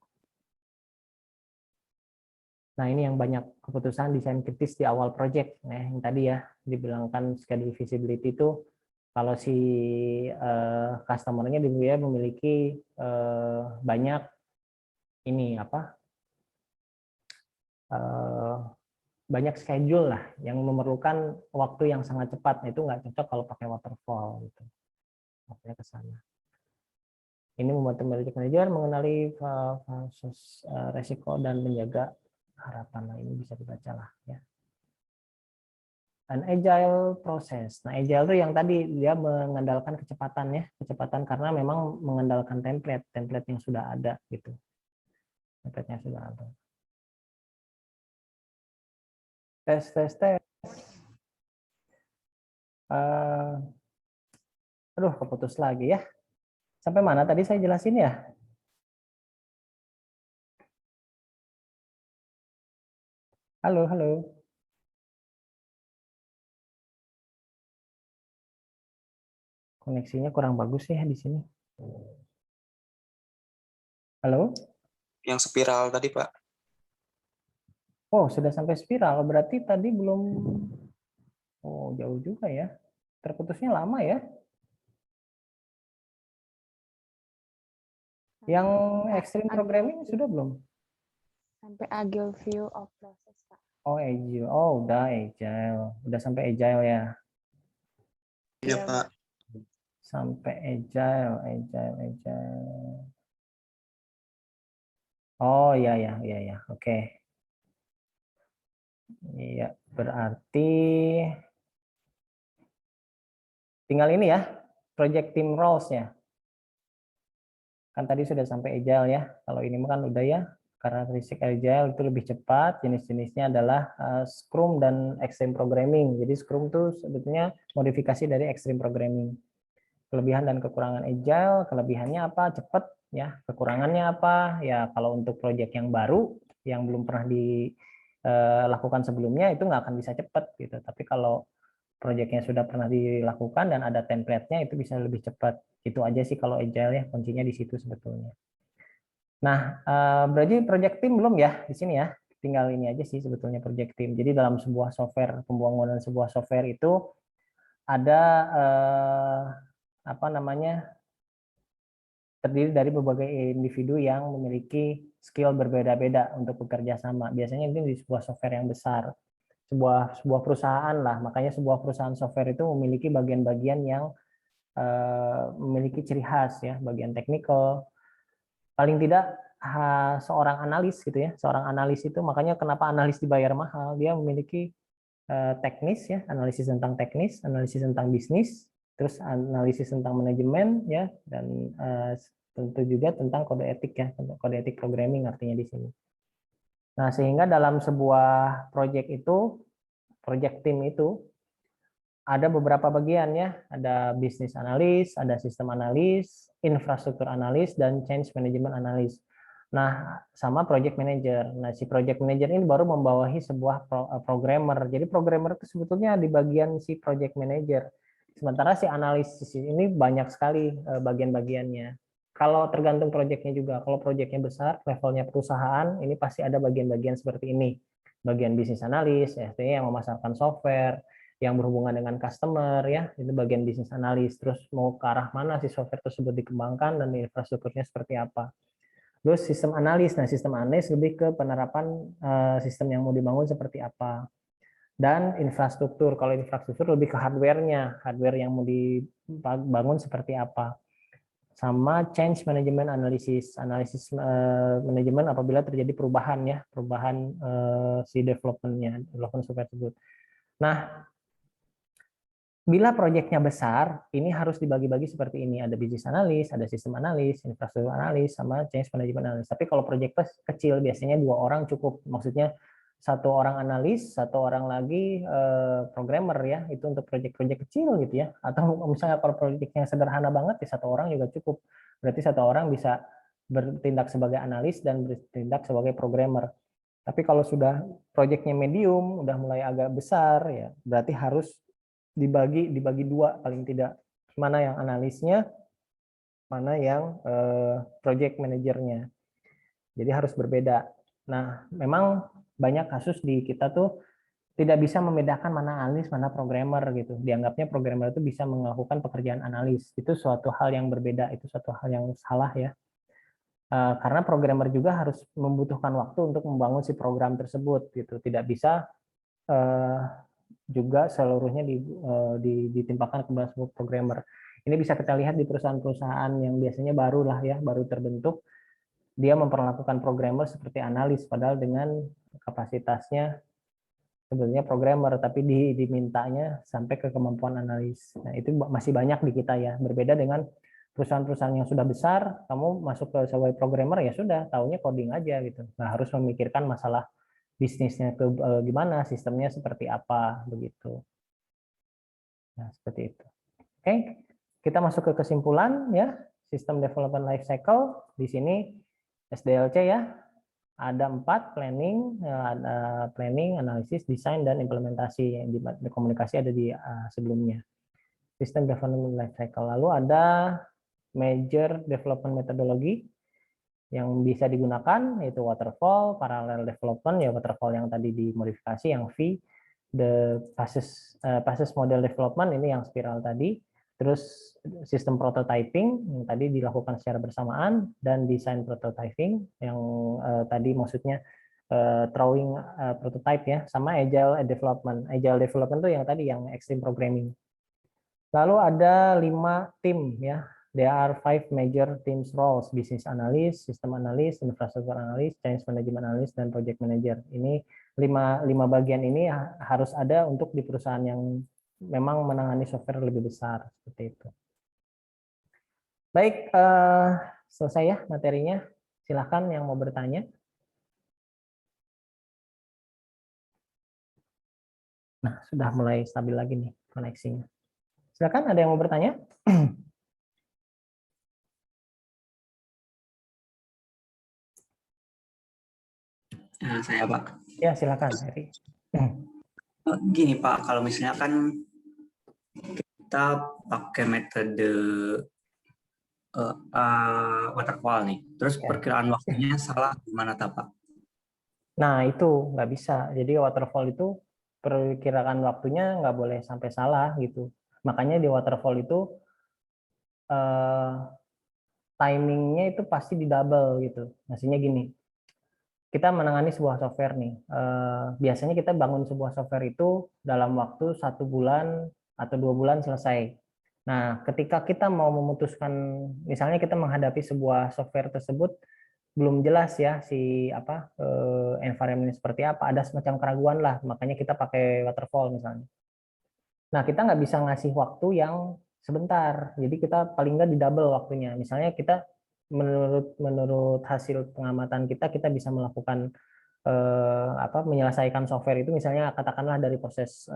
Nah ini yang banyak keputusan desain kritis di awal project. Nah yang tadi ya dibilangkan schedule feasibility itu kalau si customer-nya dia memiliki banyak ini banyak schedule lah yang memerlukan waktu yang sangat cepat. Nah, itu nggak cocok kalau pakai waterfall gitu. Makanya ke sana. Ini membantu project manager mengenali resiko dan menjaga harapan. Nah, ini bisa dibaca lah ya. An agile proses. Nah, agile itu yang tadi dia mengandalkan kecepatan ya, kecepatan karena memang mengandalkan template yang sudah ada gitu. Template-nya sudah ada. Tes. Aduh, keputus lagi ya. Sampai mana tadi saya jelasin ya? Halo. Koneksinya kurang bagus ya di sini. Halo? Yang spiral tadi, Pak. Oh, sudah sampai spiral. Berarti tadi belum. Oh, jauh juga ya. Terputusnya lama ya. Yang extreme programming sudah belum? Sampai agile view of process, Pak. Oh, agile. Oh, udah agile. Udah sampai agile ya. Iya, Pak. Sampai agile. Oh, ya. Oke. Iya, berarti tinggal ini ya, project team roles-nya. Kan tadi sudah sampai agile ya. Kalau ini kan udah ya, karakteristik agile itu lebih cepat. Jenis-jenisnya adalah Scrum dan Extreme Programming. Jadi Scrum itu sebetulnya modifikasi dari Extreme Programming. Kelebihan dan kekurangan agile, kelebihannya apa? Cepat ya. Kekurangannya apa? Ya kalau untuk project yang baru yang belum pernah dilakukan sebelumnya itu nggak akan bisa cepat gitu. Tapi kalau proyeknya sudah pernah dilakukan dan ada template-nya itu bisa lebih cepat. Itu aja sih kalau agile ya, kuncinya di situ sebetulnya. Nah, berarti project team belum ya di sini ya. Tinggal ini aja sih sebetulnya project team. Jadi dalam sebuah software, pembangunan sebuah software itu ada terdiri dari berbagai individu yang memiliki skill berbeda-beda untuk bekerja sama. Biasanya ini di sebuah software yang besar. Sebuah perusahaan lah, makanya sebuah perusahaan software itu memiliki bagian-bagian yang memiliki ciri khas ya, bagian teknikal, paling tidak seorang analis gitu ya, seorang analis itu makanya kenapa analis dibayar mahal, dia memiliki teknis ya, analisis tentang teknis, analisis tentang bisnis, terus analisis tentang manajemen ya, dan tentu juga tentang kode etik ya, kode etik programming artinya di sini. Nah, sehingga dalam sebuah project itu, project team itu ada beberapa bagian ya, ada bisnis analis, ada sistem analis, infrastruktur analis, dan change management analis. Nah, sama project manager. Nah, si project manager ini baru membawahi sebuah programmer. Jadi programmer itu sebetulnya di bagian si project manager. Sementara si analisis ini banyak sekali bagian-bagiannya. Kalau tergantung proyeknya juga. Kalau proyeknya besar, levelnya perusahaan, ini pasti ada bagian-bagian seperti ini. Bagian bisnis analis, artinya yang memasarkan software, yang berhubungan dengan customer ya, itu bagian bisnis analis. Terus mau ke arah mana si software tersebut dikembangkan dan infrastrukturnya seperti apa. Terus sistem analis. Nah, sistem analis lebih ke penerapan sistem yang mau dibangun seperti apa. Dan infrastruktur. Kalau infrastruktur lebih ke hardware-nya, hardware yang mau dibangun seperti apa. Sama change management analysis, analisis manajemen apabila terjadi perubahan ya, perubahan si development software tersebut. Nah, Bila proyeknya besar, ini harus dibagi-bagi seperti ini. Ada business analis, ada sistem analis, infrastruktur analis, sama change management analis. Tapi kalau proyek kecil, biasanya 2 orang cukup. Maksudnya 1 orang analis, 1 orang lagi programmer ya. Itu untuk proyek-proyek kecil gitu ya. Atau misalnya kalau proyeknya sederhana banget, ya 1 orang juga cukup. Berarti 1 orang bisa bertindak sebagai analis dan bertindak sebagai programmer. Tapi kalau sudah proyeknya medium, udah mulai agak besar, ya berarti harus dibagi 2 paling tidak, mana yang analisnya, mana yang project manajernya. Jadi harus berbeda. Nah, memang banyak kasus di kita tuh tidak bisa membedakan mana analis, mana programmer gitu. Dianggapnya programmer itu bisa melakukan pekerjaan analis. Itu suatu hal yang berbeda, itu suatu hal yang salah ya. Karena programmer juga harus membutuhkan waktu untuk membangun si program tersebut gitu. Tidak bisa juga seluruhnya ditimpakan ke sebuah programmer. Ini bisa kita lihat di perusahaan-perusahaan yang biasanya baru terbentuk, dia memperlakukan programmer seperti analis, padahal dengan kapasitasnya sebenarnya programmer, tapi dimintanya sampai ke kemampuan analis. Nah, itu masih banyak di kita ya, berbeda dengan perusahaan-perusahaan yang sudah besar, kamu masuk ke sebagai programmer ya sudah, taunya coding aja gitu, nggak harus memikirkan masalah bisnisnya ke gimana, sistemnya seperti apa begitu. Nah, seperti itu. Oke, kita masuk ke kesimpulan ya. Sistem Development Life Cycle di sini SDLC ya. Ada 4, planning, ada planning, analisis, desain, dan implementasi. Yang di komunikasi ada di sebelumnya. Sistem Development Life Cycle. Lalu ada major development methodology yang bisa digunakan, yaitu waterfall, parallel development, ya waterfall yang tadi dimodifikasi, yang V, the phases model development, ini yang spiral tadi, terus sistem prototyping, yang tadi dilakukan secara bersamaan, dan desain prototyping, yang tadi maksudnya drawing prototype ya, sama agile development. Agile development itu yang tadi, yang extreme programming. Lalu ada 5 tim ya. There are 5 major teams roles: business analyst, system analyst, infrastructure analyst, change management analyst, dan project manager. Ini 5 bagian ini harus ada untuk di perusahaan yang memang menangani software lebih besar seperti itu. Baik, selesai ya materinya. Silahkan yang mau bertanya. Nah, sudah mulai stabil lagi nih koneksinya. Silakan, ada yang mau bertanya? Saya Pak. Ya, silakan, Heri. Gini Pak, kalau misalnya kan kita pakai metode waterfall nih, terus Ya. perkiraan waktunya salah gimana Pak? Nah, itu nggak bisa. Jadi waterfall itu perkiraan waktunya nggak boleh sampai salah gitu. Makanya di waterfall itu timingnya itu pasti di double gitu. Maksudnya gini, kita menangani sebuah software nih. Biasanya kita bangun sebuah software itu dalam waktu 1 bulan atau 2 bulan selesai. Nah, ketika kita mau memutuskan, misalnya kita menghadapi sebuah software tersebut belum jelas ya si environment seperti apa, ada semacam keraguan lah, makanya kita pakai waterfall misalnya. Nah, kita nggak bisa ngasih waktu yang sebentar, jadi kita paling nggak di double waktunya. Misalnya kita menurut hasil pengamatan kita bisa melakukan menyelesaikan software itu misalnya katakanlah dari proses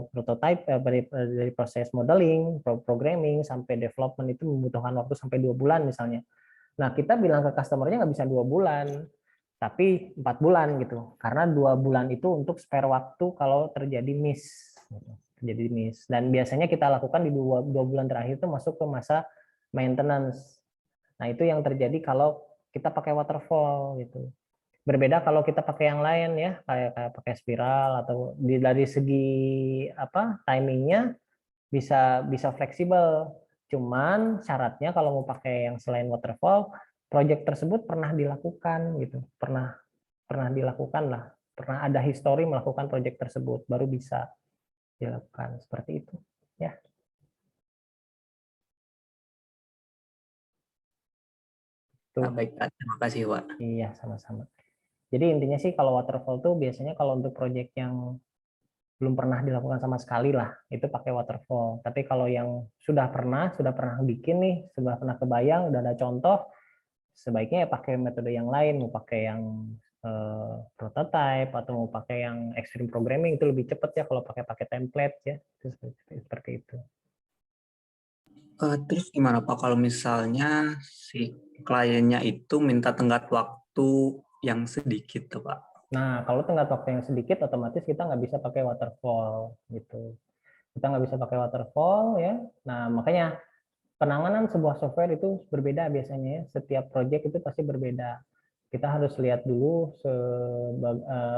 prototype, dari proses modeling, programming sampai development itu membutuhkan waktu sampai 2 bulan misalnya. Nah, kita bilang ke customer-nya nggak bisa 2 bulan, tapi 4 bulan gitu. Karena 2 bulan itu untuk spare waktu kalau terjadi miss. Terjadi miss. Dan biasanya kita lakukan di 2 bulan terakhir itu masuk ke masa maintenance. Nah, itu yang terjadi kalau kita pakai waterfall gitu. Berbeda kalau kita pakai yang lain ya, kayak pakai spiral atau dari segi timingnya bisa fleksibel. Cuman syaratnya kalau mau pakai yang selain waterfall, project tersebut pernah dilakukan gitu, pernah dilakukan lah, pernah ada histori melakukan project tersebut, baru bisa dilakukan seperti itu ya. Tuh. Baik, terima kasih Pak. Iya, sama-sama. Jadi intinya sih kalau waterfall tuh biasanya kalau untuk project yang belum pernah dilakukan sama sekali lah, itu pakai waterfall. Tapi kalau yang sudah pernah bikin nih, sudah pernah kebayang, udah ada contoh, sebaiknya ya pakai metode yang lain, mau pakai yang prototype atau mau pakai yang extreme programming, itu lebih cepat ya kalau pakai template ya. Itu seperti itu. Terus gimana Pak kalau misalnya si kliennya itu minta tenggat waktu yang sedikit tuh Pak? Nah, kalau tenggat waktu yang sedikit, otomatis kita nggak bisa pakai waterfall gitu. Kita nggak bisa pakai waterfall ya. Nah, makanya penanganan sebuah software itu berbeda biasanya ya. Setiap project itu pasti berbeda. Kita harus lihat dulu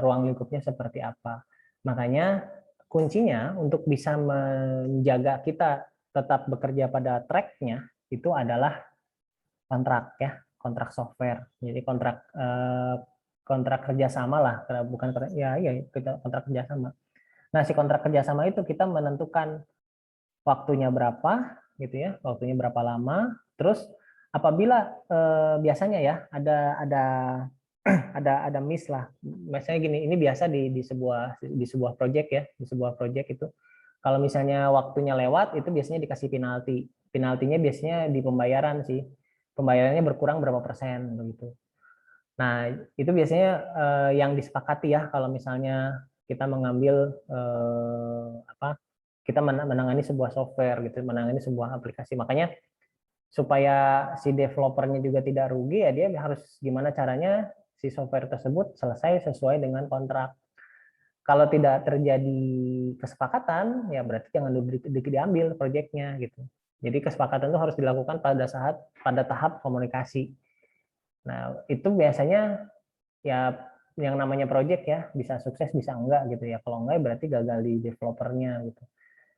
ruang lingkupnya seperti apa. Makanya kuncinya untuk bisa menjaga kita tetap bekerja pada track-nya itu adalah kontrak ya, kontrak software. Jadi kontrak kerjasama lah, bukan ya kita kontrak kerjasama. Nah, si kontrak kerjasama itu kita menentukan waktunya berapa gitu ya, waktunya berapa lama. Terus apabila biasanya ya ada miss lah. Misalnya gini, ini biasa di sebuah project ya, di sebuah project itu kalau misalnya waktunya lewat itu biasanya dikasih penalti. Penaltinya biasanya di pembayaran sih. Pembayarannya berkurang berapa persen begitu. Nah, itu biasanya yang disepakati ya kalau misalnya kita mengambil kita menangani sebuah software gitu, menangani sebuah aplikasi. Makanya supaya si developernya juga tidak rugi ya dia harus gimana caranya si software tersebut selesai sesuai dengan kontrak. Kalau tidak terjadi kesepakatan ya berarti jangan diambil proyeknya gitu. Jadi kesepakatan itu harus dilakukan pada tahap komunikasi. Nah, itu biasanya ya yang namanya project ya bisa sukses bisa enggak gitu ya. Kalau enggak berarti gagal di developernya gitu.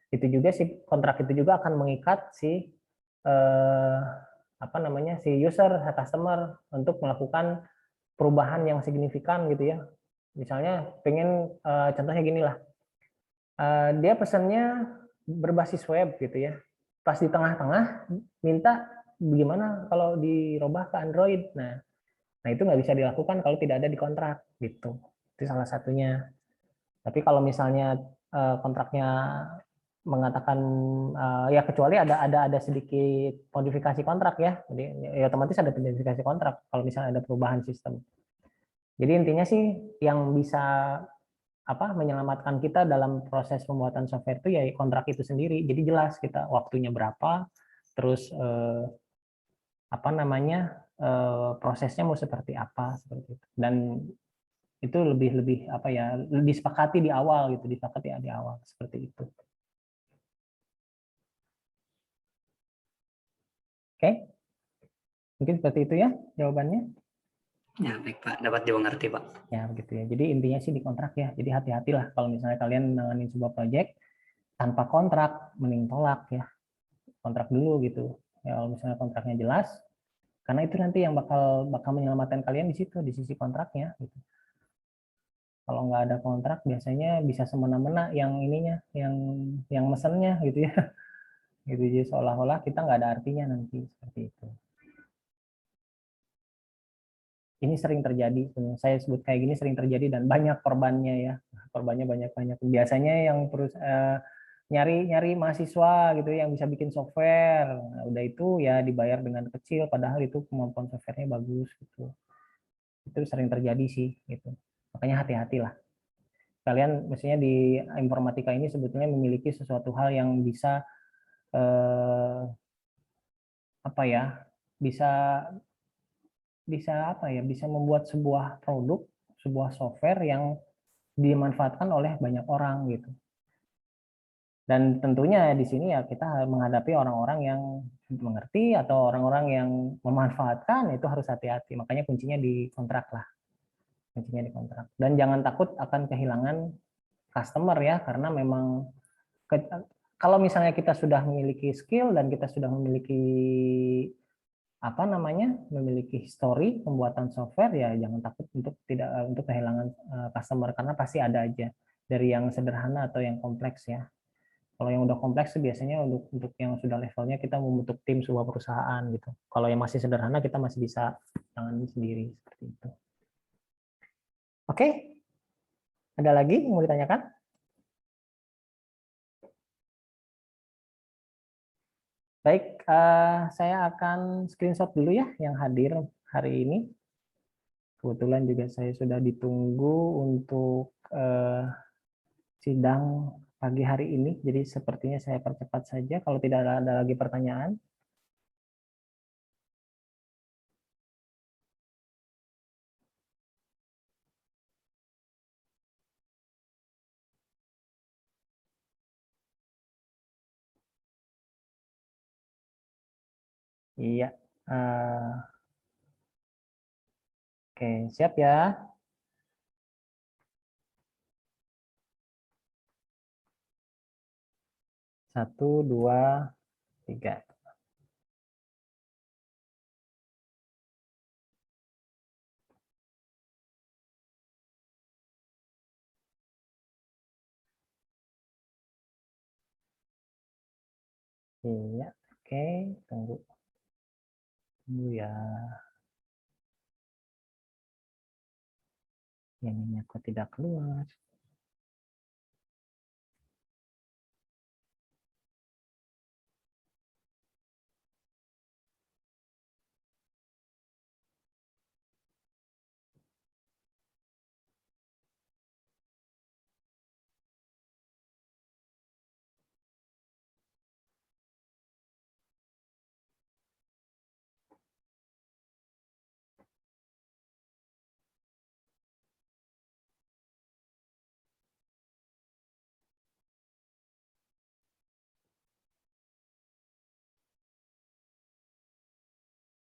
Itu juga si kontrak itu juga akan mengikat si si user, customer untuk melakukan perubahan yang signifikan gitu ya. Misalnya pengen contohnya gini lah. Dia pesannya berbasis web gitu ya. Pas di tengah-tengah minta bagaimana kalau dirubah ke Android. Nah itu nggak bisa dilakukan kalau tidak ada di kontrak gitu. Itu salah satunya. Tapi kalau misalnya kontraknya mengatakan ya kecuali ada sedikit modifikasi kontrak ya. Jadi ya otomatis ada modifikasi kontrak kalau misalnya ada perubahan sistem. Jadi intinya sih yang bisa menyelamatkan kita dalam proses pembuatan software itu ya kontrak itu sendiri. Jadi jelas kita waktunya berapa, terus prosesnya mau seperti apa seperti itu. Dan itu lebih disepakati di awal gitu, disepakati di awal seperti itu. Oke, mungkin seperti itu ya jawabannya. Ya baik Pak, dapat dimengerti Pak. Ya begitu ya. Jadi intinya sih di kontrak ya. Jadi hati-hatilah kalau misalnya kalian menangani sebuah proyek tanpa kontrak, mending tolak ya. Kontrak dulu gitu. Ya kalau misalnya kontraknya jelas, karena itu nanti yang bakal menyelamatkan kalian di situ, di sisi kontraknya. Gitu. Kalau nggak ada kontrak biasanya bisa semena-mena yang ininya, yang mesennya gitu ya. Gitu jadi seolah-olah kita nggak ada artinya nanti seperti itu. Ini sering terjadi, saya sebut kayak gini sering terjadi dan banyak korbannya ya, korbannya banyak. Biasanya yang nyari mahasiswa gitu yang bisa bikin software, nah, udah itu ya dibayar dengan kecil, padahal itu kemampuan softwarenya bagus gitu. Itu sering terjadi sih gitu. Makanya hati-hatilah. Kalian mestinya di informatika ini sebetulnya memiliki sesuatu hal yang bisa bisa membuat sebuah produk, sebuah software yang dimanfaatkan oleh banyak orang gitu. Dan tentunya di sini ya kita menghadapi orang-orang yang mengerti atau orang-orang yang memanfaatkan, itu harus hati-hati. Makanya kuncinya di kontrak lah. Kuncinya di kontrak. Dan jangan takut akan kehilangan customer ya, karena memang kalau misalnya kita sudah memiliki skill dan kita sudah memiliki memiliki history pembuatan software, ya jangan takut untuk kehilangan customer, karena pasti ada aja dari yang sederhana atau yang kompleks ya. Kalau yang udah kompleks biasanya untuk yang sudah levelnya kita membentuk tim sebuah perusahaan gitu. Kalau yang masih sederhana kita masih bisa tangani sendiri seperti itu. Oke, ada lagi yang mau ditanyakan? Baik, saya akan screenshot dulu ya yang hadir hari ini. Kebetulan juga saya sudah ditunggu untuk sidang pagi hari ini, jadi sepertinya saya percepat saja kalau tidak ada lagi pertanyaan. Iya, oke, siap ya. Satu, dua, tiga. Iya, oke, tunggu. Tunggu ya. Ininya kok tidak keluar.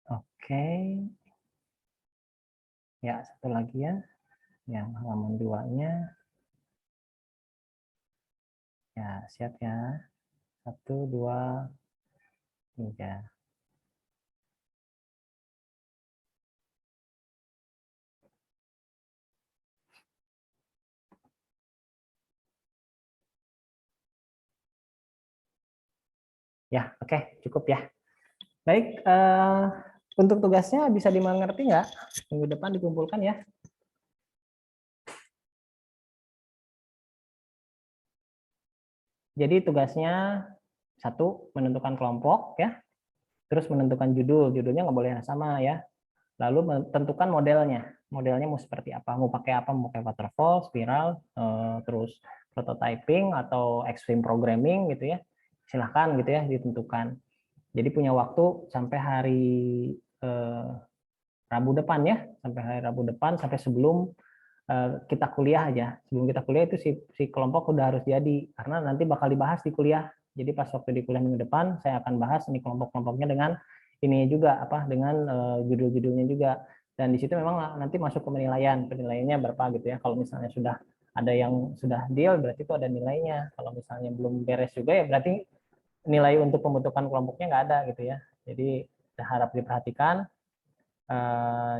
Oke, ya satu lagi ya, yang halaman 2-nya. Ya, siap ya. Satu, dua, tiga. Ya, oke, cukup ya. Baik, untuk tugasnya bisa dimengerti nggak? Minggu depan dikumpulkan ya. Jadi tugasnya satu, menentukan kelompok ya. Terus menentukan judul, judulnya nggak boleh sama ya. Lalu tentukan modelnya. Modelnya mau seperti apa? Mau pakai apa? Mau pakai waterfall, spiral, terus prototyping atau extreme programming gitu ya. Silahkan gitu ya ditentukan. Jadi punya waktu sampai hari Rabu depan ya, sampai hari Rabu depan sampai sebelum kita kuliah aja. Sebelum kita kuliah itu si kelompok udah harus jadi karena nanti bakal dibahas di kuliah. Jadi pas waktu di kuliah minggu depan saya akan bahas ini kelompok-kelompoknya dengan ini juga apa dengan judul-judulnya juga. Dan di situ memang nanti masuk ke penilaian. Penilaiannya berapa gitu ya. Kalau misalnya sudah ada yang sudah deal berarti itu ada nilainya. Kalau misalnya belum beres juga ya berarti nilai untuk pembentukan kelompoknya nggak ada gitu ya. Jadi harap diperhatikan.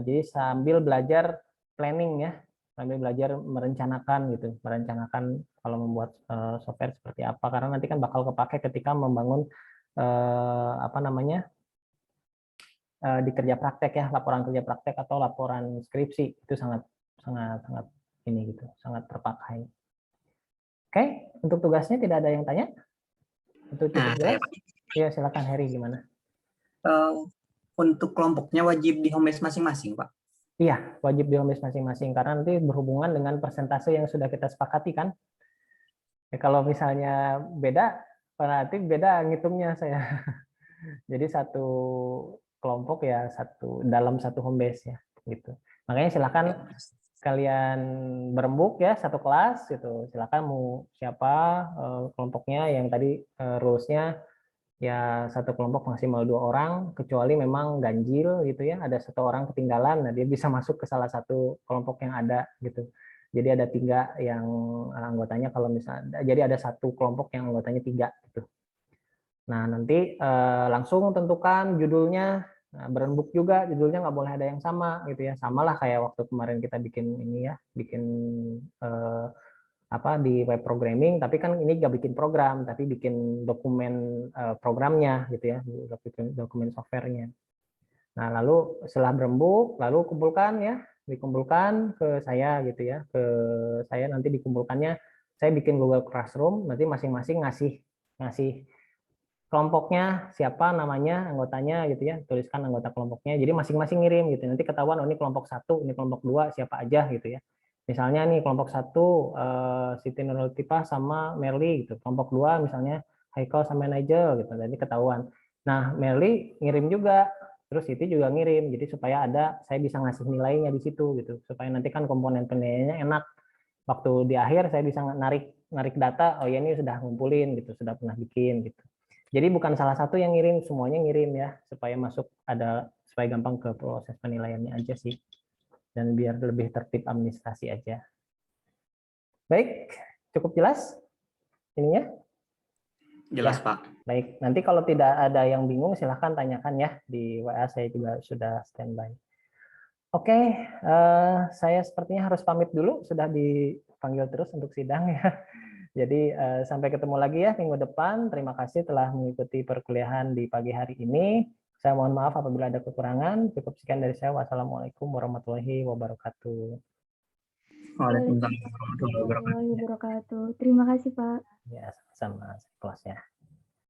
Jadi sambil belajar planning ya, sambil belajar merencanakan gitu, merencanakan kalau membuat software seperti apa, karena nanti kan bakal kepake ketika membangun apa namanya di kerja praktek ya, laporan kerja praktek atau laporan skripsi itu sangat sangat sangat ini gitu, sangat terpakai. Oke, untuk tugasnya tidak ada yang tanya? Itu cukup Saya, jelas? Ya silakan Heri gimana? untuk kelompoknya wajib di home base masing-masing, Pak. Iya, wajib di home base masing-masing karena nanti berhubungan dengan persentase yang sudah kita sepakati kan. Ya, kalau misalnya beda, berarti beda ngitungnya saya. Jadi satu kelompok ya satu dalam satu home base ya, gitu. Makanya silakan kalian berembuk ya satu kelas gitu. Silakan mau siapa kelompoknya yang tadi rules-nya ya satu kelompok maksimal 2 orang kecuali memang ganjil gitu ya ada 1 orang ketinggalan nah dia bisa masuk ke salah satu kelompok yang ada gitu jadi ada 3 yang anggotanya kalau misalnya jadi ada satu kelompok yang anggotanya 3 gitu nah nanti langsung tentukan judulnya nah, berembuk juga judulnya nggak boleh ada yang sama gitu ya samalah kayak waktu kemarin kita bikin ini ya bikin apa di web programming tapi kan ini nggak bikin program tapi bikin dokumen programnya gitu ya dokumen softwarenya. Nah lalu setelah berembuk lalu kumpulkan ya dikumpulkan ke saya gitu ya ke saya nanti dikumpulkannya saya bikin Google Classroom nanti masing-masing ngasih ngasih kelompoknya siapa namanya, anggotanya gitu ya, tuliskan anggota kelompoknya. Jadi masing-masing ngirim gitu. Nanti ketahuan oh ini kelompok 1, ini kelompok 2, siapa aja gitu ya. Misalnya nih kelompok 1 Siti Nurul Tifah sama Merly gitu. Kelompok 2 misalnya Haikal sama Nigel gitu. Jadi ketahuan. Nah, Merly ngirim juga, terus Siti juga ngirim. Jadi supaya saya bisa ngasih nilainya di situ gitu. Supaya nanti kan komponen penilaiannya enak. Waktu di akhir saya bisa narik data, oh ya ini sudah ngumpulin gitu, sudah pernah bikin gitu. Jadi bukan salah satu yang ngirim, semuanya ngirim ya, supaya supaya gampang ke proses penilaiannya aja sih. Dan biar lebih tertib administrasi aja. Baik, cukup jelas ininya? Jelas, Ya. Pak. Baik, nanti kalau tidak ada yang bingung silahkan tanyakan ya, di WA saya juga sudah standby. Oke, saya sepertinya harus pamit dulu, sudah dipanggil terus untuk sidang ya. Jadi sampai ketemu lagi ya minggu depan. Terima kasih telah mengikuti perkuliahan di pagi hari ini. Saya mohon maaf apabila ada kekurangan. Cukup sekian dari saya. Wassalamualaikum warahmatullahi wabarakatuh. Waalaikumsalam warahmatullahi wabarakatuh. Warahmatullahi wabarakatuh. Terima kasih, Pak. Ya, sama-sama kelasnya.